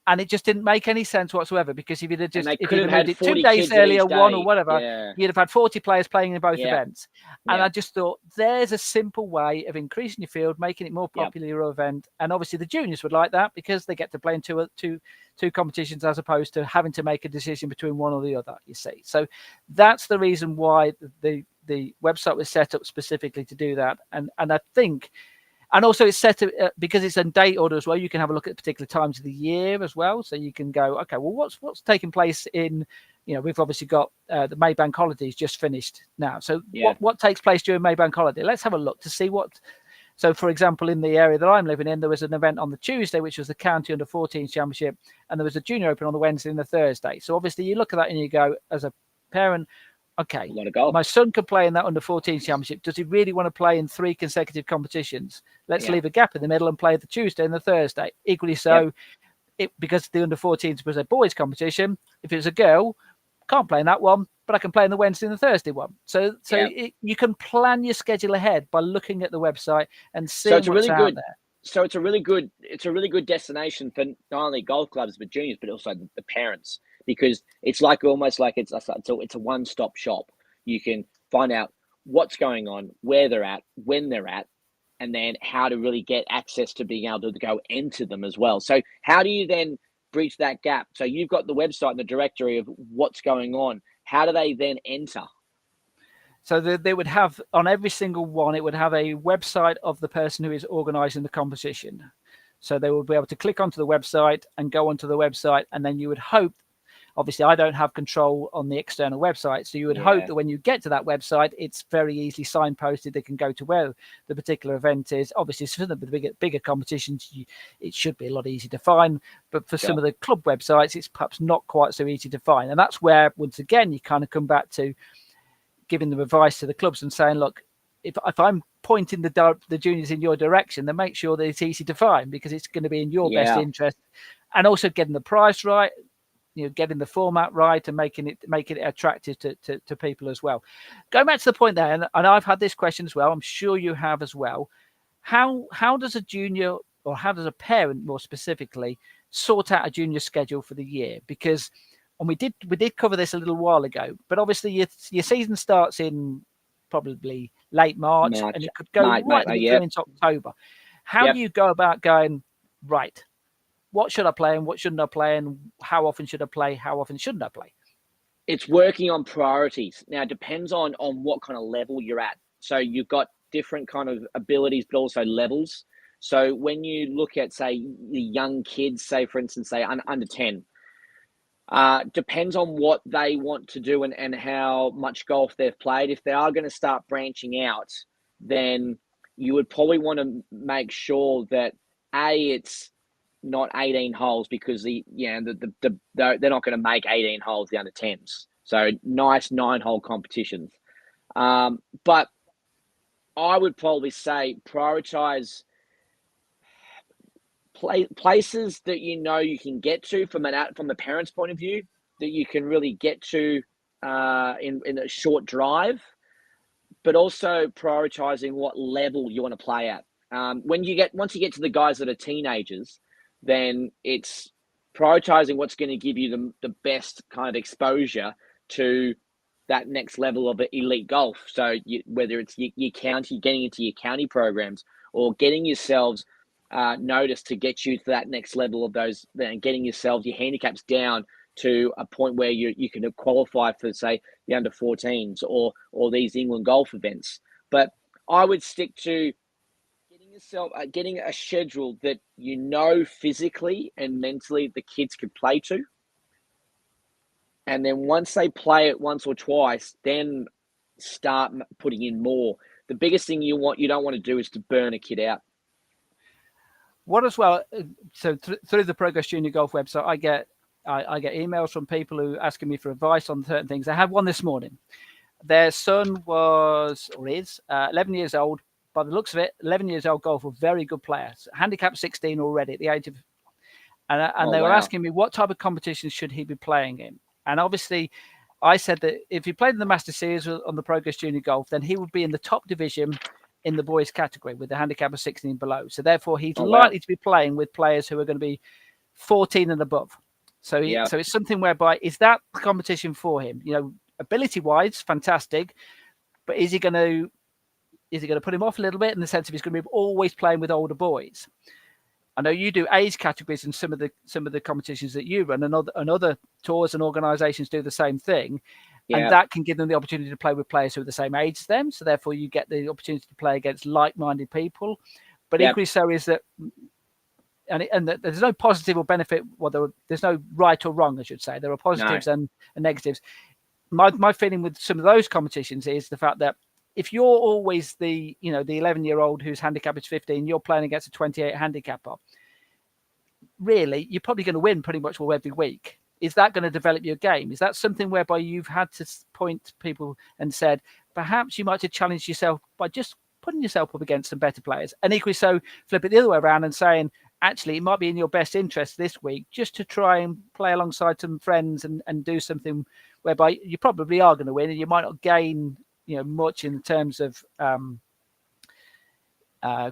And it just didn't make any sense whatsoever, because if you'd have moved it 2 days earlier, one or whatever, you'd have had 40 players playing in both events. And I just thought, there's a simple way of increasing your field, making it more popular your event. And obviously the juniors would like that, because they get to play in two competitions as opposed to having to make a decision between one or the other, you see. So that's the reason why the website was set up specifically to do that. And I think, and also it's set up because it's in date order as well. You can have a look at particular times of the year as well. So you can go, okay, well, what's taking place in, we've obviously got the Maybank holidays just finished now. So what takes place during Maybank holiday? Let's have a look to see what. So, for example, in the area that I'm living in, there was an event on the Tuesday, which was the County Under-14 Championship, and there was a Junior Open on the Wednesday and the Thursday. So obviously you look at that and you go, as a parent, okay, my son could play in that Under-14 Championship. Does he really want to play in 3 consecutive competitions? Let's leave a gap in the middle and play the Tuesday and the Thursday. Equally so, because the Under-14s was a boys' competition, if it was a girl, can't play in that one, but I can play in the Wednesday and the Thursday one. So you can plan your schedule ahead by looking at the website and seeing what's out there. So it's a really good destination for not only golf clubs but juniors, but also the parents, because it's almost like it's a one-stop shop. You can find out what's going on, where they're at, when they're at, and then how to really get access to being able to go enter them as well. So how do you then bridge that gap? So you've got the website and the directory of what's going on. How do they then enter? So they would have, on every single one, it would have a website of the person who is organising the competition. So they would be able to click onto the website and go onto the website, and then you would hope, obviously I don't have control on the external website. So you would hope that when you get to that website, it's very easily signposted. They can go to where the particular event is. Obviously, some of the bigger competitions, it should be a lot easier to find. But for some of the club websites, it's perhaps not quite so easy to find. And that's where, once again, you kind of come back to giving them advice to the clubs and saying, look, if I'm pointing the juniors in your direction, then make sure that it's easy to find, because it's going to be in your best interest. And also getting the price right, getting the format right, and making it attractive to people as well. Going back to the point there, and I've had this question as well, I'm sure you have as well. How does a junior, or how does a parent more specifically, sort out a junior schedule for the year? Because, and we did cover this a little while ago, but obviously your season starts in probably late March, and it could go into October. How do you go about going, right, what should I play and what shouldn't I play, and how often should I play, how often shouldn't I play? It's working on priorities. Now, it depends on what kind of level you're at. So you've got different kind of abilities, but also levels. So when you look at, say, the young kids, say, for instance, say under 10, depends on what they want to do and how much golf they've played. If they are going to start branching out, then you would probably want to make sure that it's not 18 holes, because they're not going to make 18 holes, the under 10s. So nice 9-hole competitions. But I would probably say prioritize places that you can get to from the parents' point of view, that you can really get to in a short drive, but also prioritizing what level you want to play at. Once you get to the guys that are teenagers, then it's prioritizing what's going to give you the best kind of exposure to that next level of elite golf. So whether it's your county, getting into your county programs, or getting yourselves noticed to get you to that next level of those, and getting yourselves your handicaps down to a point where you can qualify for, say, the under 14s or these England golf events. But I would stick to getting a schedule that physically and mentally the kids could play to. And then once they play it once or twice, then start putting in more. The biggest thing you don't want to do is to burn a kid out. What as well? So through the Progress Junior Golf website, I get emails from people who asking me for advice on certain things. I had one this morning. Their son is 11 years old. By the looks of it, 11 years old golfer, very good player. Handicap 16 already at the age of, and they were asking me what type of competitions should he be playing in. And obviously, I said that if he played in the Master Series on the Progress Junior Golf, then he would be in the top division in the boys category with the handicap of 16 below. So therefore, he's likely to be playing with players who are going to be 14 and above. So so it's something whereby, is that competition for him? Ability wise, fantastic, but is he going to put him off a little bit in the sense of he's going to be always playing with older boys? I know you do age categories in some of the competitions that you run, and other tours and organisations do the same thing, and that can give them the opportunity to play with players who are the same age as them. So therefore, you get the opportunity to play against like-minded people. But equally so is that, and there's no positive or benefit. Well, there's no right or wrong, I should say. There are positives and negatives. My feeling with some of those competitions is the fact that if you're always the 11-year-old whose handicap is 15, you're playing against a 28 handicapper, really, you're probably going to win pretty much every week. Is that going to develop your game? Is that something whereby you've had to point to people and said, perhaps you might have challenged yourself by just putting yourself up against some better players? And equally so, flip it the other way around and saying, actually, it might be in your best interest this week just to try and play alongside some friends and do something whereby you probably are going to win, and you might not gain much in terms of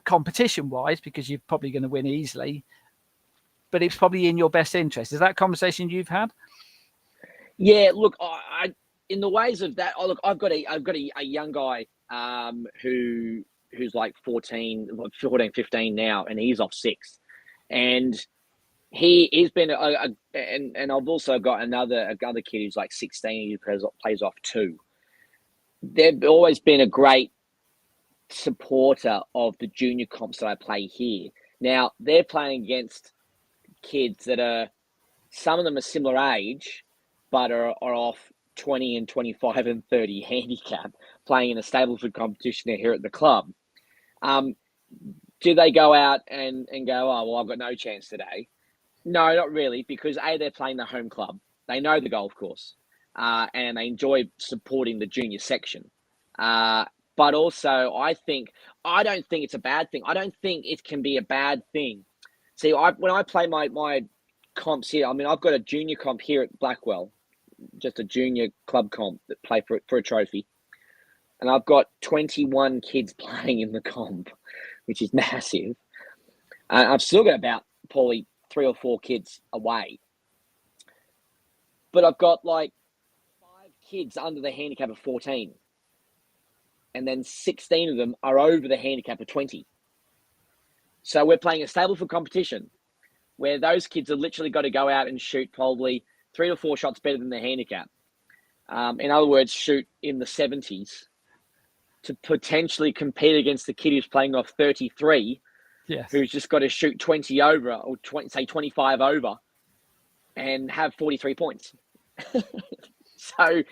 competition wise, because you're probably going to win easily, but it's probably in your best interest. Is that a conversation you've had? Yeah, look, I in the ways of that, I've got a young guy who's like 14, 15 now, and he's off 6, and he's been and I've also got another kid who's like 16 who plays off 2. They've always been a great supporter of the junior comps that I play here. Now, they're playing against kids that some of them are similar age, but are off 20 and 25 and 30 handicap playing in a Stableford competition here at the club. Do they go out and go, oh, well, I've got no chance today? No, not really, because A, they're playing the home club. They know the golf course, and they enjoy supporting the junior section. But also, I don't think it's a bad thing. I don't think it can be a bad thing. See, when I play my comps here, I mean, I've got a junior comp here at Blackwell, just a junior club comp that play for a trophy. And I've got 21 kids playing in the comp, which is massive. I've still got about probably 3 or 4 kids away. But I've got like 5 kids under the handicap of 14. And then 16 of them are over the handicap of 20. So we're playing a Stableford competition where those kids have literally got to go out and shoot probably 3 or 4 shots better than their handicap. In other words, shoot in the 70s to potentially compete against the kid who's playing off 33, yes, who's just got to shoot 20 over or 25 over and have 43 points. So,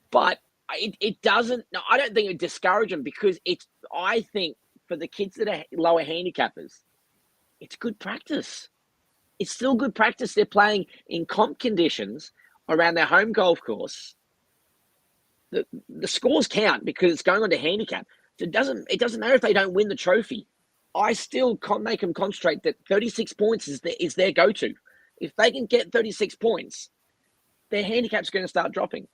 but it doesn't, no, I don't think it would discourage them because I think for the kids that are lower handicappers, it's good practice. It's still good practice. They're playing in comp conditions around their home golf course. The scores count because it's going on to handicap. So it doesn't matter if they don't win the trophy. I still can't make them concentrate that 36 points is their go-to. If they can get 36 points, their handicap's going to start dropping.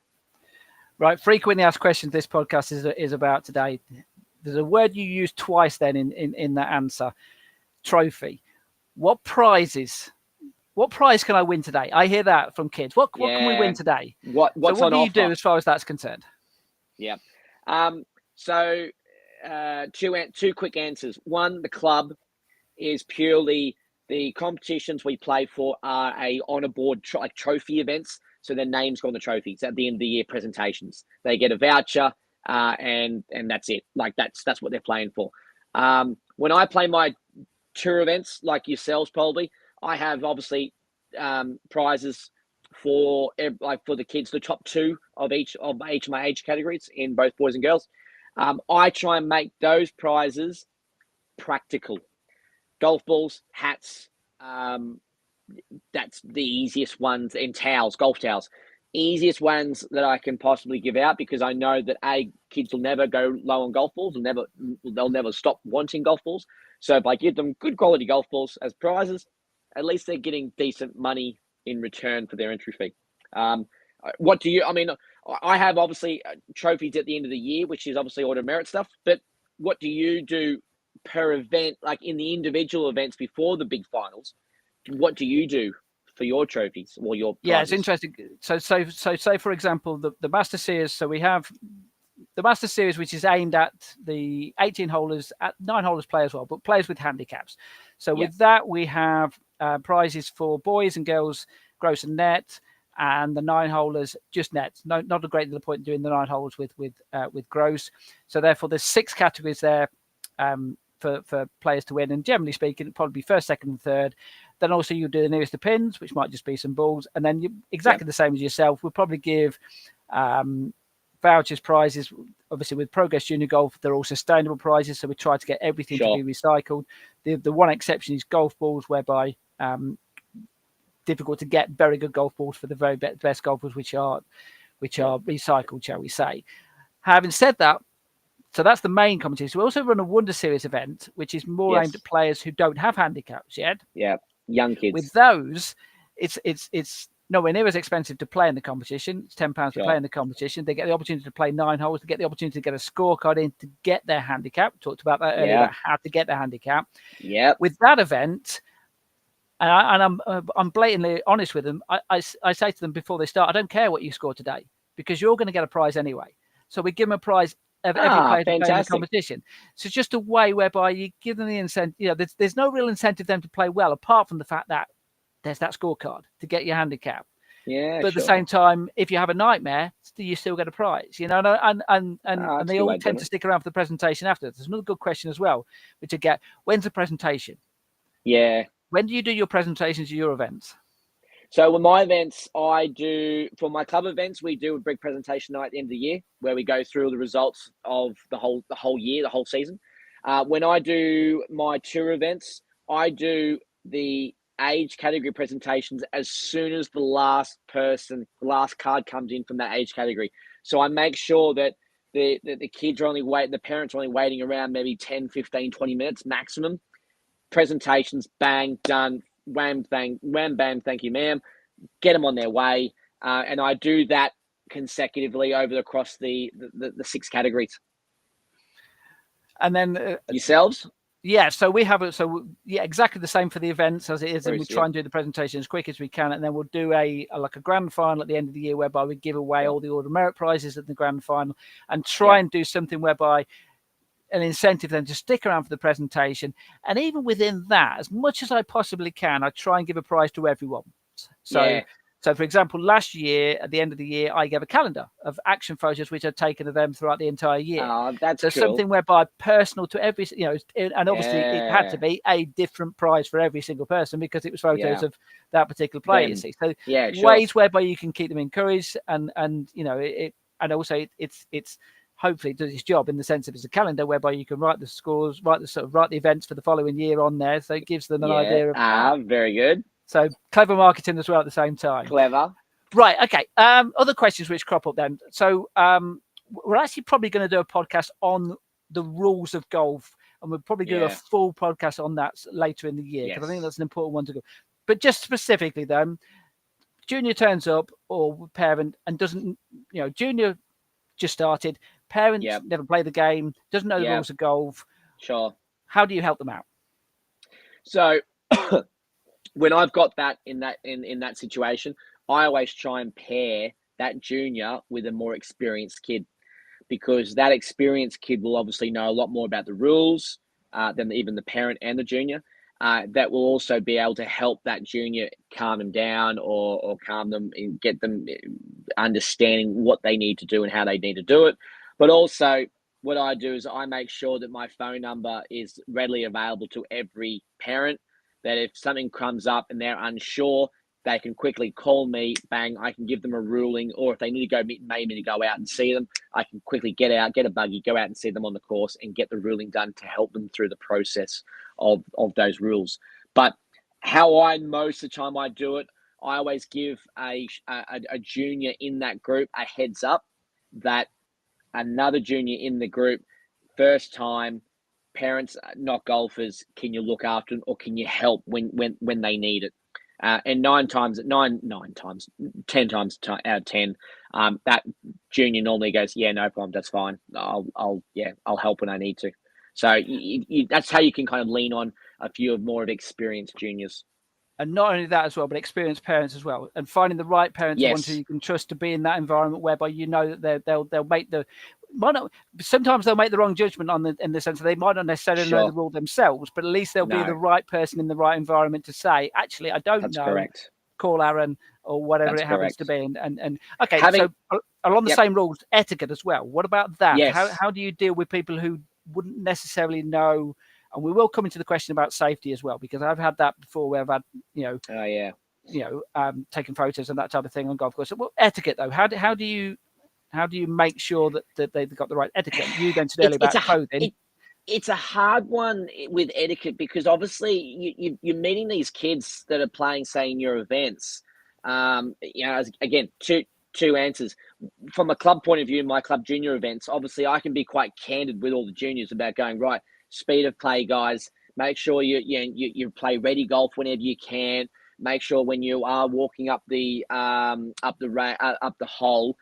Right. Frequently asked questions this podcast is about today. There's a word you used twice then in that answer. Trophy. What prize can I win today? I hear that from kids. What can we win today? What do you do as far as that's concerned? Yeah. So two quick answers. One, the club is purely the competitions we play for are a on a board like trophy events. So their names go on the trophies at the end of the year presentations. They get a voucher and that's it. Like that's what they're playing for. When I play my tour events like yourselves probably, I have obviously prizes for the kids, the top 2 of each of my age categories in both boys and girls. I try and make those prizes practical. Golf balls, hats, that's the easiest ones, and towels, golf towels. Easiest ones that I can possibly give out because I know that kids will never go low on golf balls, they'll never stop wanting golf balls. So if I give them good quality golf balls as prizes, at least they're getting decent money in return for their entry fee. I have obviously trophies at the end of the year, which is obviously order merit stuff, but what do you do per event, like in the individual events before the big finals? What do you do for your trophies or your prizes? Yeah, it's interesting. So say for example the Master Series. So we have the Master Series, which is aimed at the 18 holders, at 9 holders play as well, but players with handicaps. So with that we have prizes for boys and girls gross and net, and the 9 holders just net. No, not a great deal of point doing the 9 holders with gross. So therefore there's 6 categories there for players to win, and generally speaking it'll probably be first, second and third. Then also you do the nearest to pins, which might just be some balls, and then you exactly the same as yourself. We'll probably give vouchers, prizes. Obviously with Progress Junior Golf they're all sustainable prizes, so we try to get everything to be recycled. The one exception is golf balls, whereby difficult to get very good golf balls for the very best golfers, which are recycled, shall we say. Having said that, so that's the main competition. We also run a Wonder Series event, which is more aimed at players who don't have handicaps yet. Yeah, young kids. With those, it's nowhere near as expensive to play in the competition. It's £10 to play in the competition. They get the opportunity to play 9 holes. They get the opportunity to get a scorecard in to get their handicap. We talked about that earlier, about how to get their handicap. Yeah. With that event, and I'm blatantly honest with them. I say to them before they start, I don't care what you score today because you're going to get a prize anyway. So we give them a prize of every player to play in the competition. So it's just a way whereby you give them the incentive. You know, there's no real incentive for them to play well, apart from the fact that there's that scorecard to get your handicap. Yeah, but at the same time, if you have a nightmare, you still get a prize. You know, and they all tend to stick around for the presentation after. There's another good question as well, which I get: when's the presentation? Yeah. When do you do your presentations at your events? So with my events, I do for my club events, we do a big presentation night at the end of the year where we go through the results of the whole year, the whole season. When I do my tour events, I do the age category presentations as soon as the last card comes in from that age category. So I make sure that the kids are the parents are only waiting around maybe 10, 15, 20 minutes maximum. Presentations, bang, done, wham, bang, wham, bam, thank you, ma'am. Get them on their way. And I do that consecutively across the 6 categories. And then yourselves? Yeah, so we have it. So yeah, exactly the same for the events as it is, and we try and do the presentation as quick as we can, and then we'll do a grand final at the end of the year whereby we give away all the order merit prizes at the grand final, and try and do something whereby an incentive then to stick around for the presentation. And even within that, as much as I possibly can, I try and give a prize to everyone. So, for example, last year, at the end of the year, I gave a calendar of action photos which I'd taken of them throughout the entire year. That's so cool. Something whereby personal to every, and obviously it had to be a different prize for every single person because it was photos of that particular player, you see. So ways whereby you can keep them encouraged and also it's hopefully does its job in the sense of it's a calendar whereby you can write the scores, write the events for the following year on there. So it gives them an idea of very good. So clever marketing as well at the same time. Clever. Right. Okay. Other questions which crop up then. So we're actually probably going to do a podcast on the rules of golf, and we'll probably do a full podcast on that later in the year because I think that's an important one to go. But just specifically then, junior turns up or parent and doesn't, junior just started, parents never play the game, doesn't know the rules of golf. Sure. How do you help them out? So when I've got that in that situation, I always try and pair that junior with a more experienced kid, because that experienced kid will obviously know a lot more about the rules than even the parent and the junior. That will also be able to help that junior calm them down or calm them and get them understanding what they need to do and how they need to do it. But also what I do is I make sure that my phone number is readily available to every parent, that if something comes up and they're unsure, they can quickly call me, bang, I can give them a ruling, or if they need to go out and see them, I can quickly get a buggy, go out and see them on the course and get the ruling done to help them through the process of those rules. But how most of the time I do it, I always give a junior in that group a heads up that another junior in the group, first time, parents, not golfers, can you look after them or can you help when they need it? And 10 times out of 10, that junior normally goes, yeah, no problem, that's fine. I'll help when I need to. So that's how you can kind of lean on a few more of experienced juniors. And not only that as well, but experienced parents as well, and finding the right parents, the ones who you can trust to be in that environment whereby you know that they'll make sometimes they'll make the wrong judgment in the sense that they might not necessarily know the rule themselves, but at least they'll be the right person in the right environment to say, actually, I don't know. Correct. Call Aaron or whatever it happens to be. And okay, so along the same rules, etiquette as well. What about that? Yes. How do you deal with people who wouldn't necessarily know? And we will come into the question about safety as well, because I've had that before where I've had, taking photos and that type of thing on golf course. So, well, etiquette though, how do you make sure that they've got the right etiquette? You mentioned earlier about clothing. It's a hard one with etiquette because obviously you're meeting these kids that are playing, say, in your events. Again, two answers. From a club point of view, my club junior events, obviously I can be quite candid with all the juniors about going, right, speed of play, guys. Make sure you play ready golf whenever you can. Make sure when you are walking up the hole,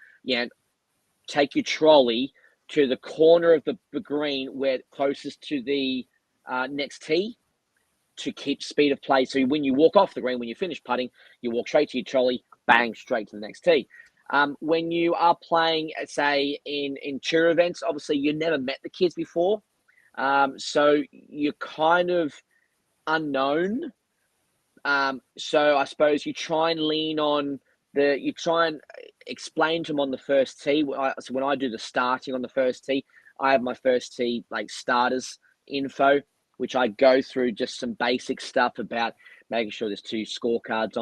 take your trolley to the corner of the green where closest to the next tee to keep speed of play. So when you walk off the green, when you finish putting, you walk straight to your trolley, bang, straight to the next tee. When you are playing, say, in tour events, obviously you never met the kids before. So you're kind of unknown. So I suppose you try and lean on you try and explain to them on the first tee. So when I do the starting on the first tee, I have my first tee like starters info, which I go through just some basic stuff about making sure there's two scorecards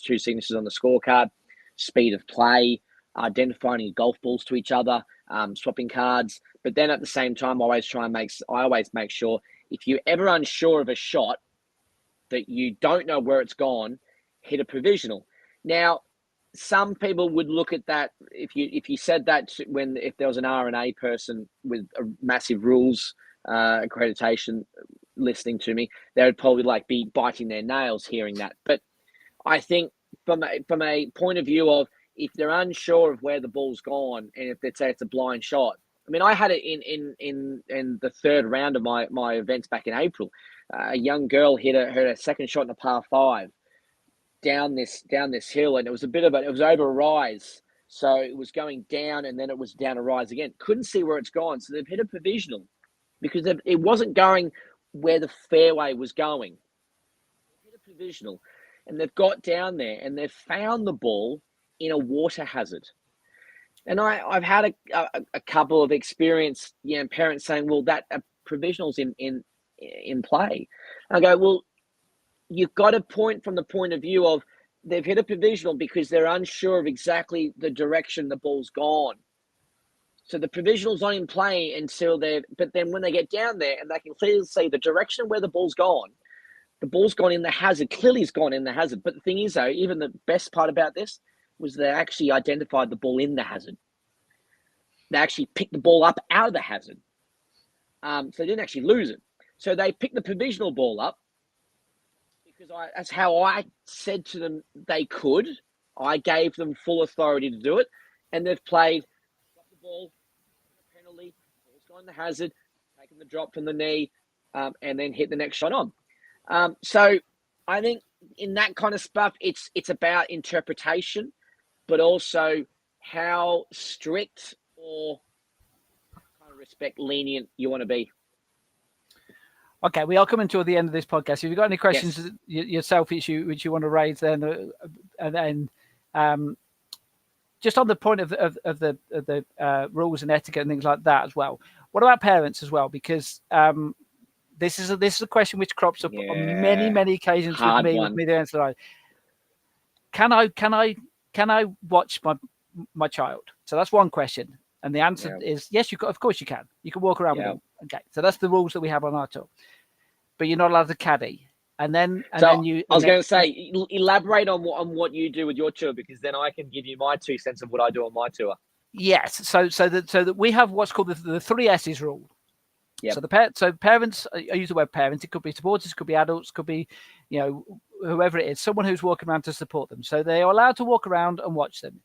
two signatures on the scorecard, speed of play, identifying golf balls to each other, swapping cards. But then at the same time, I always make sure if you're ever unsure of a shot that you don't know where it's gone, hit a provisional. Now, some people would look at that if you said that if there was an R&A person with a massive rules accreditation listening to me, they would probably be biting their nails hearing that. But I think from a point of view of if they're unsure of where the ball's gone, and if they say it's a blind shot, I mean, I had it in the third round of my events back in April. A young girl hit her second shot in a par 5 down this hill, and it was over a rise, so it was going down, and then it was down a rise again. Couldn't see where it's gone, so they've hit a provisional because it wasn't going where the fairway was going. They hit a provisional, and they've got down there and they've found the ball in a water hazard. And I've had a couple of experienced parents saying, well, that provisional's in play. I go, well, you've got to point from the point of view of they've hit a provisional because they're unsure of exactly the direction the ball's gone. So the provisional's not in play but then when they get down there and they can clearly see the direction where the ball's gone in the hazard, clearly it's gone in the hazard. But the thing is, though, even the best part about this was they actually identified the ball in the hazard. They actually picked the ball up out of the hazard. So they didn't actually lose it. So they picked the provisional ball up because that's how I said to them they could. I gave them full authority to do it. And they've played, got the ball, penalty, ball's gone in the hazard, taken the drop from the knee, and then hit the next shot on. So I think in that kind of stuff, it's about interpretation, but also how strict or kind of respect lenient you want to be. Okay, we are coming to the end of this podcast. If you've got any questions yourself which you want to raise, then and then just on the point of the rules and etiquette and things like that as well. What about parents as well? Because this is a question which crops up on many occasions with me. The answer: Can I watch my child? So that's one question, and the answer is yes. Of course you can. You can walk around with them. Okay, so that's the rules that we have on our tour. But you're not allowed to caddy. And then I was going to say, elaborate on what you do with your tour, because then I can give you my 2 cents of what I do on my tour. Yes. So that we have what's called the 3 S's rule. Yep. So parents, I use the word parents. It could be supporters, it could be adults, could be, whoever it is, someone who's walking around to support them. So they are allowed to walk around and watch them.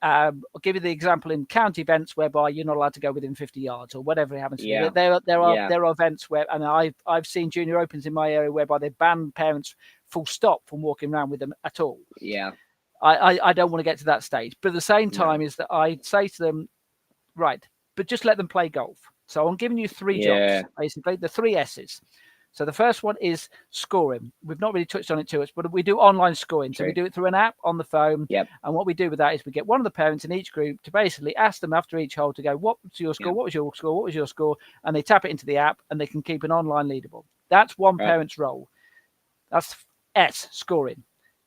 I'll give you the example in county events whereby you're not allowed to go within 50 yards or whatever it happens to be. There are events where, and I've seen junior opens in my area whereby they ban parents full stop from walking around with them at all. Yeah. I don't want to get to that stage. But at the same time is that I say to them, right, but just let them play golf. So I'm giving you 3 jobs, basically, the 3 S's. So the first one is scoring. We've not really touched on it too much, but we do online scoring. True. So we do it through an app on the phone. Yep. And what we do with that is we get one of the parents in each group to basically ask them after each hole to go, what was your score? Yep. What was your score? What was your score? And they tap it into the app and they can keep an online leaderboard. That's one parent's role. That's S, scoring.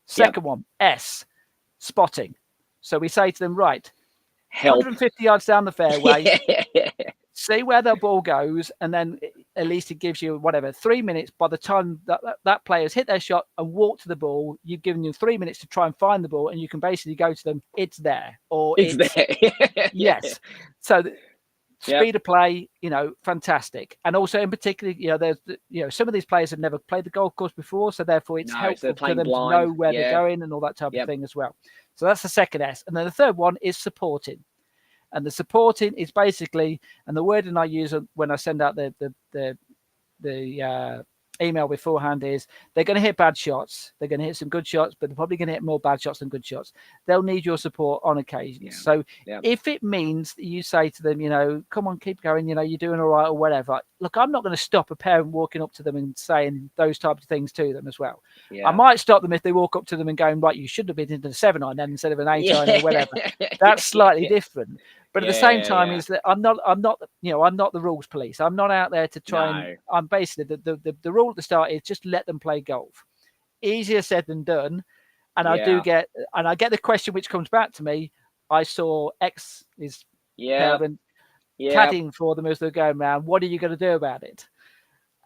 Second one, S, spotting. So we say to them, right, help. 150 yards down the fairway. See where the ball goes, and then at least it gives you 3 minutes. By the time that player's hit their shot and walk to the ball, you've given them 3 minutes to try and find the ball, and you can basically go to them. It's there, or it's there. Yes. So speed of play, fantastic, and also in particular, there's some of these players have never played the golf course before, so therefore it's helpful for them blind. To know where they're going and all that type of thing as well. So that's the second S, and then the third one is supporting. And the supporting is basically, and the wording I use when I send out the email beforehand is, they're going to hit bad shots. They're going to hit some good shots, but they're probably going to hit more bad shots than good shots. They'll need your support on occasion. Yeah. So if it means that you say to them, come on, keep going, you're doing all right or whatever. Look, I'm not going to stop a parent walking up to them and saying those types of things to them as well. Yeah. I might stop them if they walk up to them and going, right, you should have been into the 7-iron then instead of an 8-iron or whatever. That's slightly different. But at the same Yeah, time, yeah. is that I'm not, I'm not the rules police. I'm not out there to try No. and. I'm basically the rule at the start is just let them play golf. Easier said than done. And I Yeah. get the question which comes back to me. I saw his Yeah. parent Yeah. caddying for them as they're going round. What are you going to do about it?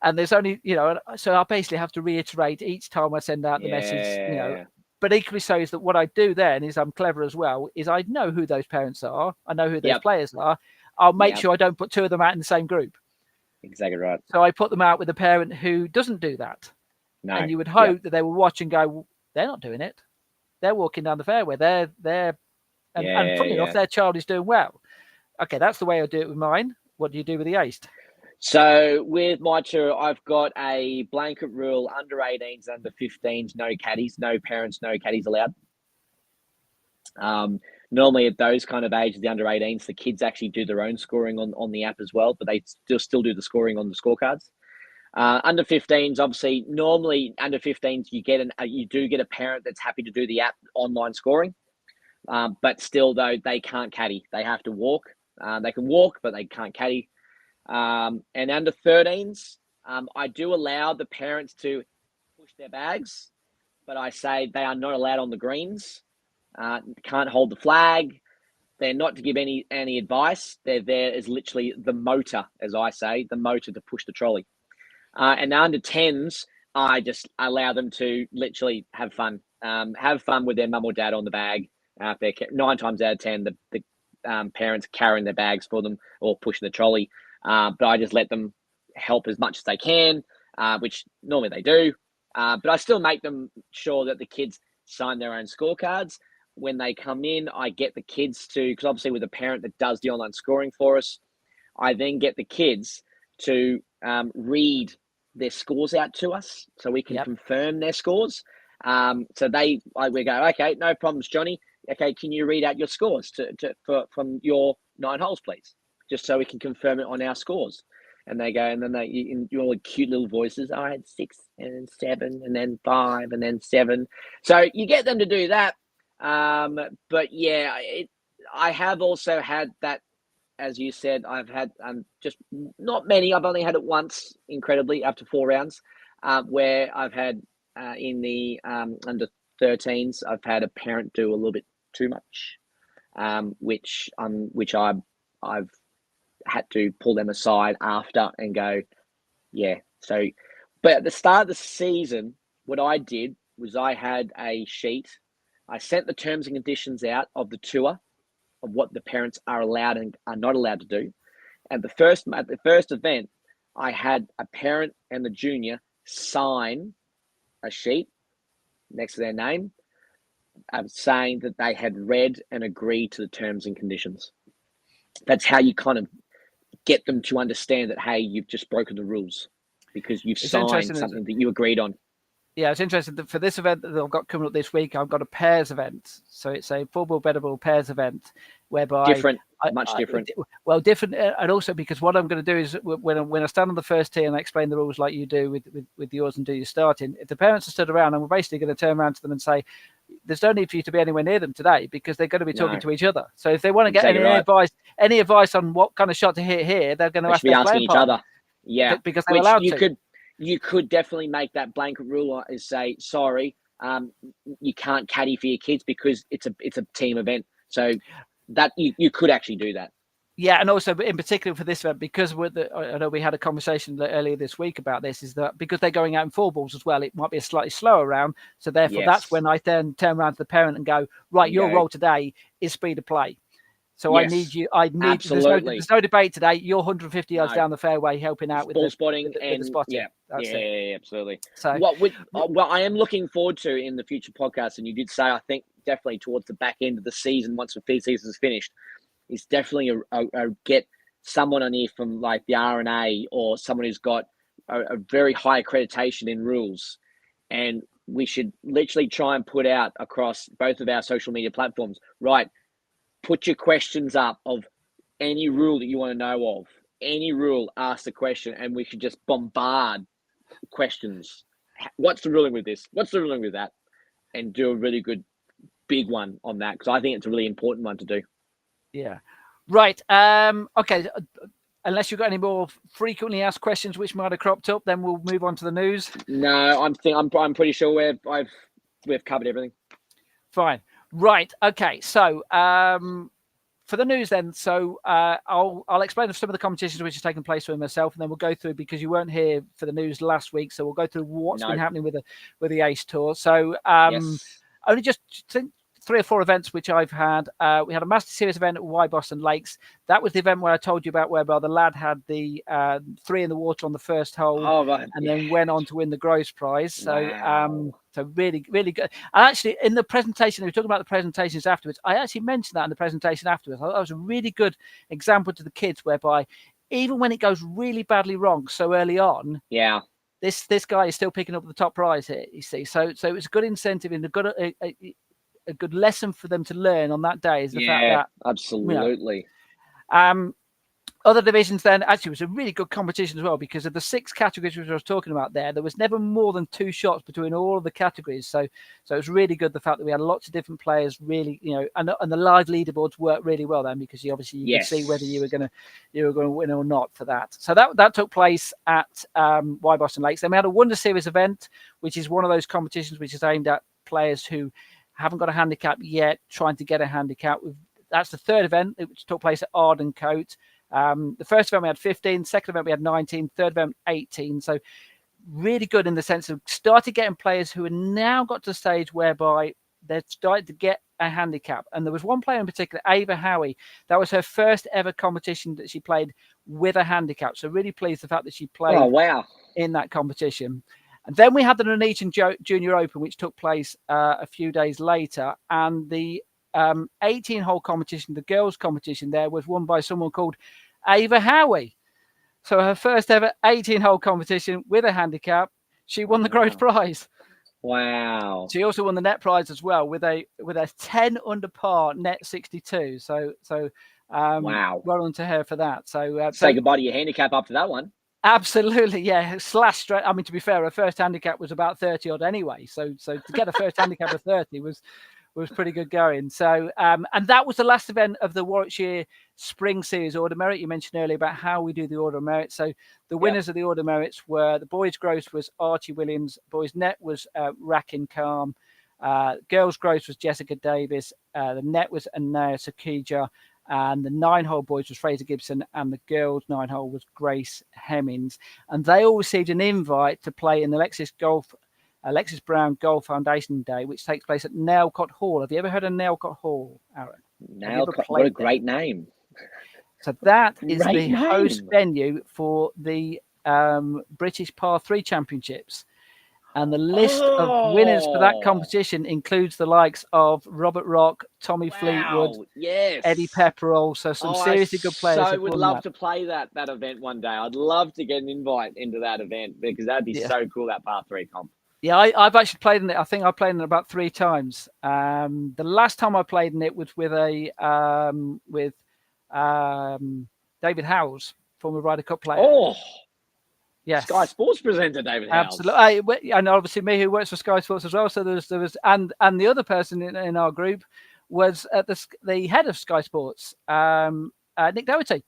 And there's only, so I basically have to reiterate each time I send out the message, Yeah. but equally so is that what I do then is I'm clever as well, is I know who those parents are. I know who those Yep. players are. I'll make Yep. sure I don't put two of them out in the same group. Exactly right. So I put them out with a parent who doesn't do that. No. And you would hope that they will watch and go, well, they're not doing it. They're walking down the fairway. And funny enough, their child is doing well. Okay, that's the way I do it with mine. What do you do with the ace? So with my two, I've got a blanket rule: under 18s, under 15s, no caddies, no parents, no caddies allowed. Normally at those kind of ages, the under 18s, the kids actually do their own scoring on the app as well, but they still do the scoring on the scorecards. Under 15s, obviously, normally under 15s, you do get a parent that's happy to do the app online scoring, but still though they can't caddy. They have to walk. They can walk, but they can't caddy. And under 13s, I do allow the parents to push their bags, but I say they are not allowed on the greens. Can't hold the flag. They're not to give any advice. They're there as literally the motor, as I say, the motor to push the trolley. And under 10s, I just allow them to literally have fun. Have fun with their mum or dad on the bag. If they're 9 times out of 10, the parents carrying their bags for them or pushing the trolley. But I just let them help as much as they can, which normally they do. But I still make them sure that the kids sign their own scorecards. When they come in, I get the kids to, because obviously with a parent that does the online scoring for us, I then get the kids to read their scores out to us so we can confirm their scores. So we go, okay, no problems, Johnny. Okay, can you read out your scores from your 9 holes, please? Just so we can confirm it on our scores. And they go, and then in your cute little voices, I had 6 and then 7 and then 5 and then 7. So you get them to do that. But yeah, I have also had that, as you said, I've had just not many. I've only had it once, incredibly, up to 4 rounds, where I've had in the under 13s, I've had a parent do a little bit too much, which I've had to pull them aside after and go, yeah. So, but at the start of the season, what I did was I had a sheet. I sent the terms and conditions out of the tour of what the parents are allowed and are not allowed to do. At the first event, I had a parent and the junior sign a sheet next to their name, saying that they had read and agreed to the terms and conditions. That's how you kind of get them to understand that, hey, you've just broken the rules because you've signed something that you agreed on. Yeah, it's interesting that for this event that I've got coming up this week, I've got a pairs event. So it's a full ball, better ball pairs event whereby much different. Well, different, and also because what I'm going to do is when I stand on the first tee and I explain the rules like you do with yours and do your starting, if the parents are stood around, and we're basically going to turn around to them and say, there's no need for you to be anywhere near them today because they're going to be talking to each other. So if they want to get any advice on what kind of shot to hit here, they're going to ask asking each other. Yeah, because they're allowed to. You could definitely make that blanket rule is say, sorry, you can't caddy for your kids because it's a team event. So that you could actually do that. Yeah, and also in particular for this event, because I know we had a conversation earlier this week about this, is that because they're going out in 4 balls as well, it might be a slightly slower round. So therefore, that's when I then turn around to the parent and go, right, your role today is speed of play. So I need you. Absolutely. There's no debate today. You're 150 yards down the fairway, helping out with ball spotting and the spotting. Yeah, absolutely. So what I am looking forward to in the future podcast, and you did say, I think definitely towards the back end of the season, once the season is finished, is definitely get someone on here from like the R&A or someone who's got a very high accreditation in rules, and we should literally try and put out across both of our social media platforms, right? Put your questions up of any rule that you want to know of. Any rule, ask the question, and we should just bombard questions. What's the ruling with this? What's the ruling with that? And do a really good big one on that, because I think it's a really important one to do. Yeah. Right. Okay. Unless you've got any more frequently asked questions which might have cropped up, then we'll move on to the news. No, I'm pretty sure we've covered everything. Fine. Right. Okay. So for the news then, so I'll explain some of the competitions which are taking place with myself, and then we'll go through, because you weren't here for the news last week, so we'll go through what's been happening with the Ace Tour. So Yes. only just 3 or 4 events which I've had. We had a Master Series event at Y Boston Lakes. That was the event where I told you about, whereby the lad had the 3 in the water on the first hole, and then went on to win the gross prize. So so really, really good. And actually, in the presentation, we were talking about the presentations afterwards. I actually mentioned that in the presentation afterwards. I thought that was a really good example to the kids, whereby even when it goes really badly wrong so early on, this guy is still picking up the top prize here. You see, so it was a good incentive and a good lesson for them to learn on that day, is the fact that absolutely. Other divisions then, actually, was a really good competition as well, because of the 6 categories which I was talking about there was never more than 2 shots between all of the categories. So it was really good, the fact that we had lots of different players, really, and the live leaderboards worked really well then, because you could see whether you were going to win or not for that. So that took place at Y Boston Lakes. Then we had a Wonder Series event, which is one of those competitions which is aimed at players who haven't got a handicap yet, trying to get a handicap. That's the 3rd event, which took place at Arden Coat. The first event we had 15, second event we had 19, third event 18. So really good in the sense of started getting players who have now got to the stage whereby they're starting to get a handicap. And there was one player in particular, Ava Howie. That was her first ever competition that she played with a handicap. So really pleased the fact that she played in that competition. And then we had the Nuneaton Junior Open, which took place a few days later. And the 18-hole competition, the girls' competition there, was won by someone called Ava Howie. So her first ever 18-hole competition with a handicap, she won the gross prize. Wow. She also won the net prize as well with a 10 under par net 62. So wow. Well done to her for that. So say goodbye to your handicap after that one. Absolutely, yeah. Straight. I mean, to be fair, her first handicap was about 30 odd anyway. So to get a first handicap of 30 was pretty good going. So and that was the last event of the Warwickshire Spring Series Order Merit. You mentioned earlier about how we do the Order Merit. So the winners of the Order Merits were the boys' gross was Archie Williams, boys' net was Rakin Calm, girls' gross was Jessica Davis, the net was Anaya Sakija, and the 9-hole boys was Fraser Gibson, and the girls' 9-hole was Grace Hemmings. And they all received an invite to play in the Alexis Brown Golf Foundation Day, which takes place at Nailcott Hall. Have you ever heard of Nailcott Hall, Aaron? Nailcott, what a great name. So that is the host venue for the British Par 3 Championships. And the list of winners for that competition includes the likes of Robert Rock, Tommy Fleetwood, Eddie Pepperell. So some seriously good players. I would love to play that event one day. I'd love to get an invite into that event, because that'd be so cool, that Par 3 comp. Yeah, I've actually played in it. I think I played in it about 3 times. The last time I played in it was with David Howes, former Ryder Cup player. Oh, yes, Sky Sports presenter David Howes. Absolutely, and obviously me, who works for Sky Sports as well. So there was, and the other person in our group was at the head of Sky Sports, Nick Doherty.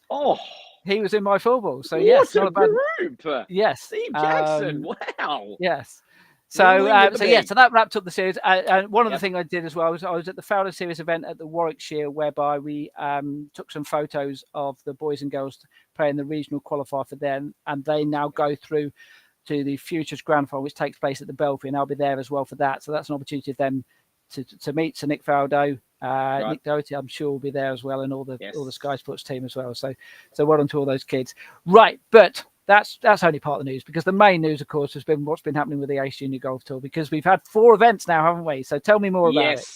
Oh. He was in my football, so yes, not a bad group. Yes, Steve Jackson. Wow. Yes. So that wrapped up the series. And one of the things I did as well was I was at the Fowler Series event at the Warwickshire, whereby we took some photos of the boys and girls playing the regional qualifier for them, and they now go through to the Futures Grand Final, which takes place at the Belfry, and I'll be there as well for that. So that's an opportunity for them to meet Sir Nick Faldo. Nick Doherty, I'm sure, will be there as well, and all the Sky Sports team as well. So well done to all those kids. Right, but that's only part of the news, because the main news, of course, has been what's been happening with the Ace Junior Golf Tour, because we've had 4 events now, haven't we? So tell me more about it.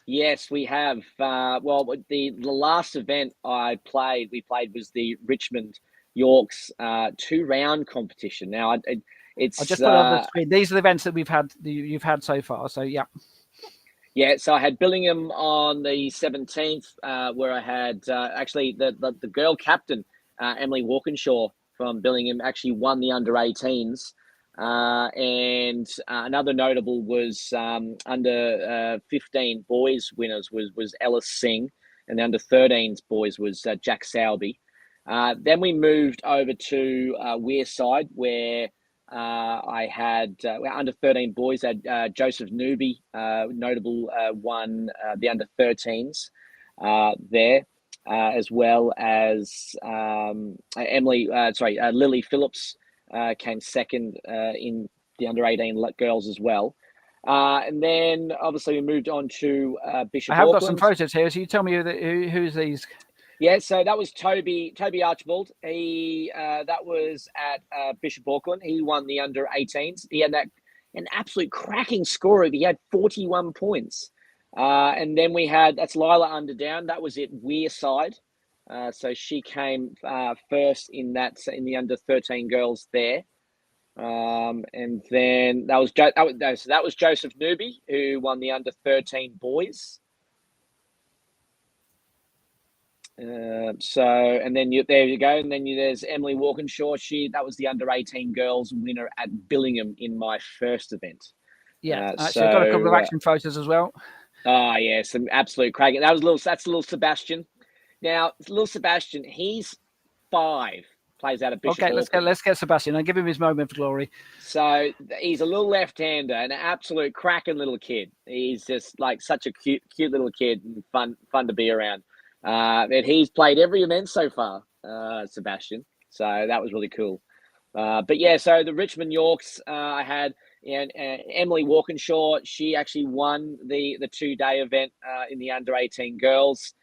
Yes, we have. Well, the last event we played was the Richmond Yorks 2-round competition. Now, it's I just put it on the screen. These are the events that you've had so far. So yeah. Yeah, so I had Billingham on the 17th, where I had actually the girl captain, Emily Walkinshaw from Billingham, actually won the under-18s. And another notable was under 15 boys winners was Ellis Singh. and the under-13s boys was Jack Sowerby. Then we moved over to Wearside, where I had under-13 boys. Had Joseph Newby, notable, won the under-13s there, as well as Lily Phillips came second in the under-18 girls as well. And then obviously we moved on to Bishop I have Auckland. got some photos here, so you tell me who's these. Yeah, so that was Toby Archibald. He that was at Bishop Auckland. He won the under-18s. He had an absolute cracking score. He had 41 points. And then we had, that's Lila Underdown. That was at Wearside. So she came first in the under-13 girls there. And then that was Joseph Newby, who won the under-13 boys. And then there you go. And then there's Emily Walkinshaw. That was the under-18 girls winner at Billingham in my first event. Yeah, actually, I've got a couple of action photos as well. Oh yeah, some absolute cracking. That's little Sebastian. Now, little Sebastian, he's 5, plays out of Bishop Auckland. Okay, let's get Sebastian. I'll give him his moment of glory. So he's a little left-hander, an absolute cracking little kid. He's just like such a cute little kid and fun to be around. And he's played every event so far, Sebastian. So that was really cool. But yeah, so the Richmond Yorks, I had Emily Walkinshaw. She actually won the 2-day event in the under-18 girls.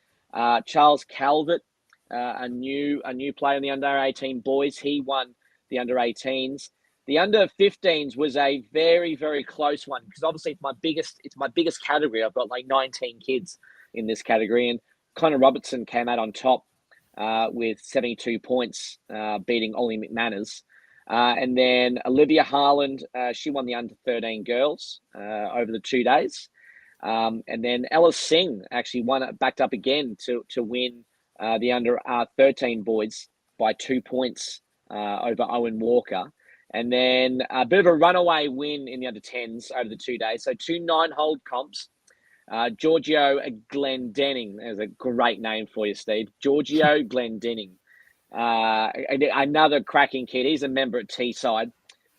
Charles Calvert, a new player in the under-18 boys. He won the under-18s. The under-15s was a very, very close one because obviously it's my biggest category. I've got like 19 kids in this category, and Connor Robertson came out on top with 72 points, beating Ollie McManus. And then Olivia Harland, she won the under-13 girls over the 2 days. And then Ella Singh actually backed up again to win the under-13 boys by 2 points over Owen Walker. And then a bit of a runaway win in the under-10s over the 2 days. So 2 9-hole comps. Giorgio Glendenning. There's a great name for you, Steve. Giorgio Glendenning. Another cracking kid. He's a member at Teesside.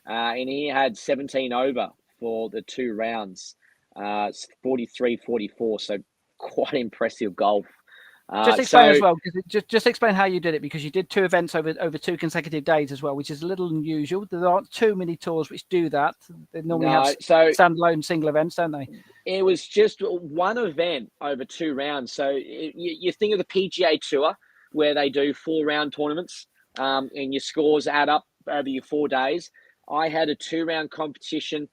And he had 17 over for the 2 rounds. 43-44. So quite impressive golf. Just explain as well, because just explain how you did it, because you did 2 events over 2 consecutive days as well, which is a little unusual. There aren't too many tours which do that. They normally have standalone single events, don't they? It was just 1 event over 2 rounds. So you think of the PGA Tour, where they do 4-round tournaments, and your scores add up over your 4 days. I had a 2-round competition,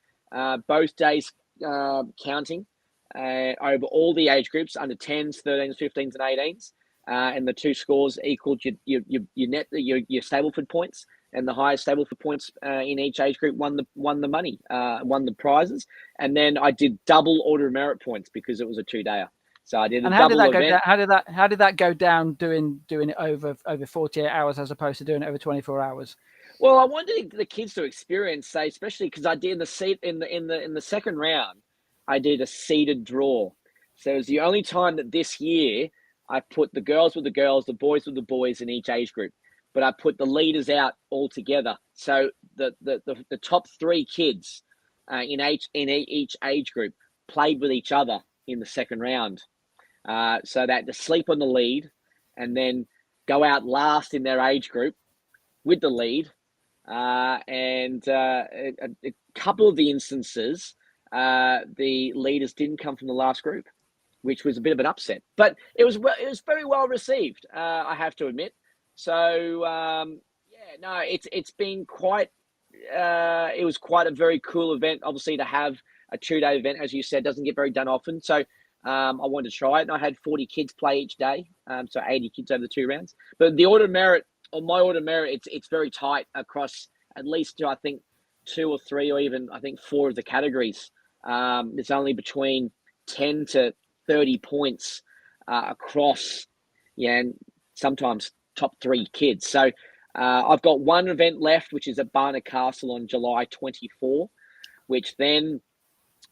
both days counting. Over all the age groups, under 10s, 13s, 15s, and 18s, and the 2 scores equaled your Stableford points, and the highest Stableford points in each age group won the money, won the prizes. And then I did double order of merit points because it was a 2-dayer. So I did a double event. How did that go down? Doing it over 48 hours as opposed to doing it over 24 hours. Well, I wanted the kids to experience, especially because I did in the second round. I did a seeded draw. So it was the only time that this year I put the girls with the girls, the boys with the boys in each age group. But I put the leaders out all together. So the top 3 kids in each age group played with each other in the second round. So that to sleep on the lead and then go out last in their age group with the lead. And a couple of the instances, the leaders didn't come from the last group, which was a bit of an upset. But it was very well received, I have to admit. So it's been quite. It was quite a very cool event. Obviously, to have a 2-day event, as you said, doesn't get very done often. So I wanted to try it, and I had 40 kids play each day, so 80 kids over the 2 rounds. But the order of merit, on my order of merit, it's very tight across at least I think 2 or 3 or even I think 4 of the categories. It's only between 10 to 30 points across, and sometimes top 3 kids. So I've got 1 event left, which is at Barnard Castle on July 24, which then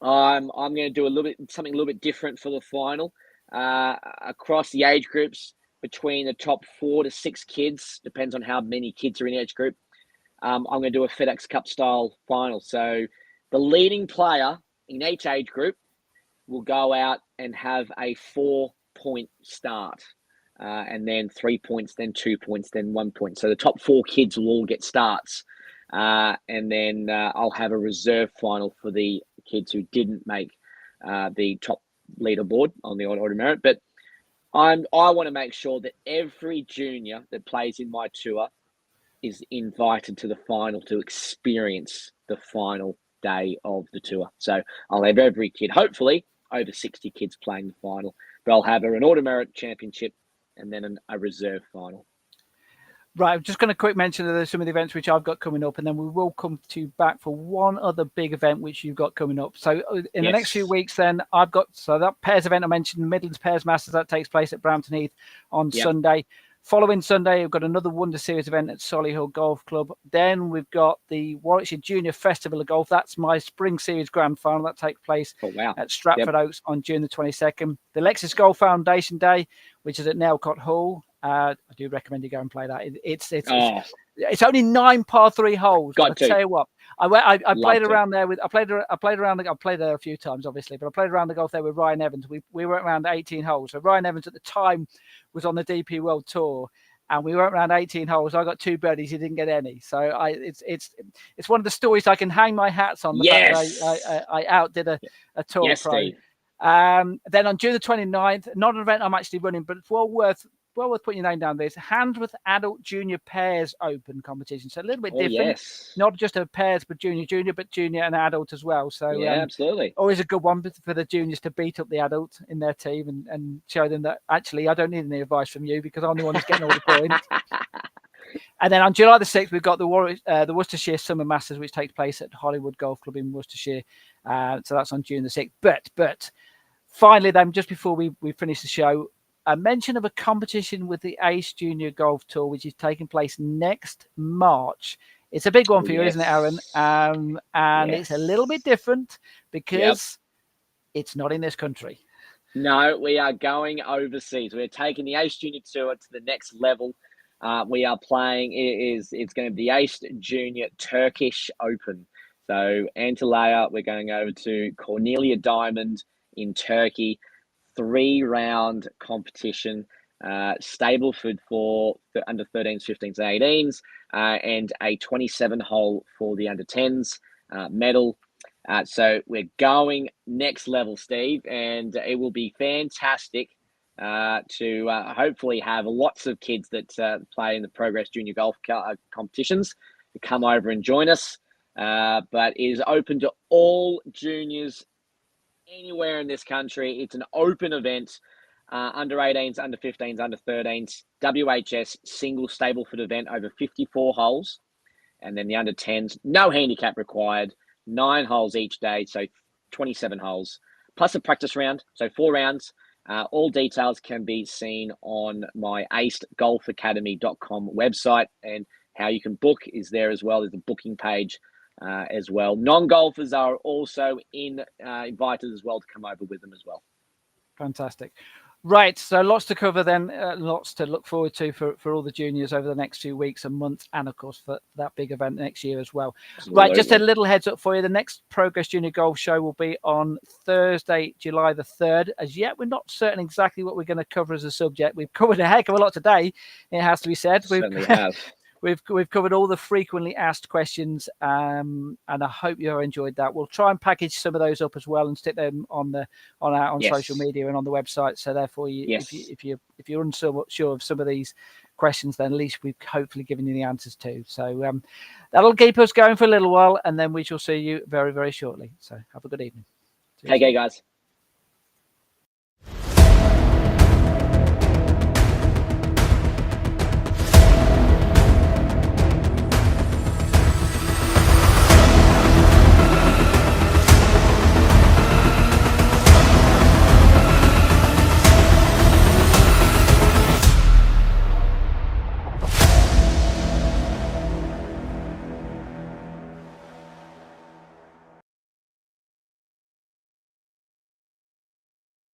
I'm going to do something a little bit different for the final. across the age groups between the top 4 to 6 kids, depends on how many kids are in each group. I'm going to do a FedEx Cup style final. So the leading player in each age group will go out and have a 4-point start. And then 3 points, then 2 points, then 1 point. So the top 4 kids will all get starts. And then I'll have a reserve final for the kids who didn't make the top leaderboard on the order merit. But I want to make sure that every junior that plays in my tour is invited to the final to experience the final day of the tour. So I'll have every kid, hopefully over 60 kids playing the final, but I'll have an order merit championship and then a reserve final. Right, I'm just going to quick mention of some of the events which I've got coming up, and then we will come to you back for one other big event which you've got coming up. So in the next few weeks, then I've got that pairs event I mentioned, the Midlands Pairs Masters, that takes place at Brampton Heath on Sunday. Following Sunday, we've got another Wonder Series event at Solihull Golf Club. Then we've got the Warwickshire Junior Festival of Golf. That's my Spring Series Grand Final. That takes place at Stratford Oaks on June the 22nd. The Lexus Golf Foundation Day, which is at Nelcott Hall. I do recommend you go and play that. It's only 9 par 3 holes. I tell you what, I played around there with. I played there a few times, obviously, but I played around the golf there with Ryan Evans. We went around 18 holes. So Ryan Evans at the time was on the DP World Tour, and we went around 18 holes. I got 2 birdies. He didn't get any. So it's one of the stories I can hang my hats on. The fact I outdid a tour pro. Steve. Then on June the 29th, not an event I'm actually running, but it's well worth putting your name down. There's Handworth Adult Junior Pairs Open competition. So a little bit different. Not just a pairs, but junior, but junior and adult as well. So absolutely. Always a good one for the juniors to beat up the adult in their team and show them that actually I don't need any advice from you because I'm the one who's getting all the points. And then on July the 6th, we've got the Worcestershire Summer Masters, which takes place at Hollywood Golf Club in Worcestershire. So that's on June the 6th. But finally, then, just before we finish the show, a mention of a competition with the Ace Junior Golf Tour, which is taking place next March. It's a big one for you, isn't it, Aaron? And it's a little bit different because it's not in this country. No, we are going overseas. We're taking the Ace Junior Tour to the next level. We are playing. It's going to be the Ace Junior Turkish Open. So Antalya, we're going over to Cornelia Diamond in Turkey. 3-round competition, Stableford for the under 13s, 15s, and 18s, and a 27-hole for the under 10s medal. So we're going next level, Steve, and it will be fantastic to hopefully have lots of kids that play in the Progress Junior Golf competitions to come over and join us. But it is open to all juniors anywhere in this country. It's an open event, under 18s, under 15s, under 13s, WHS single Stableford event over 54 holes. And then the under 10s, no handicap required, 9 holes each day, so 27 holes, plus a practice round, so 4 rounds. All details can be seen on my acedgolfacademy.com website, and how you can book is there as well. There's a booking page as well. Non-golfers are also invited as well to come over with them as well. Fantastic. Right, so lots to cover then, lots to look forward to for all the juniors over the next few weeks and months, and of course for that big event next year as well. Absolutely. Right, just a little heads up for you. The next Progress Junior Golf Show will be on Thursday, July the 3rd. As yet, we're not certain exactly what we're going to cover as a subject. We've covered a heck of a lot today, it has to be said. Certainly have. We've covered all the frequently asked questions, and I hope you enjoyed that. We'll try and package some of those up as well and stick them on social media and on the website. So therefore, if you're unsure of some of these questions, then at least we've hopefully given you the answers too. So that'll keep us going for a little while, and then we shall see you very, very shortly. So have a good evening. Take care, guys.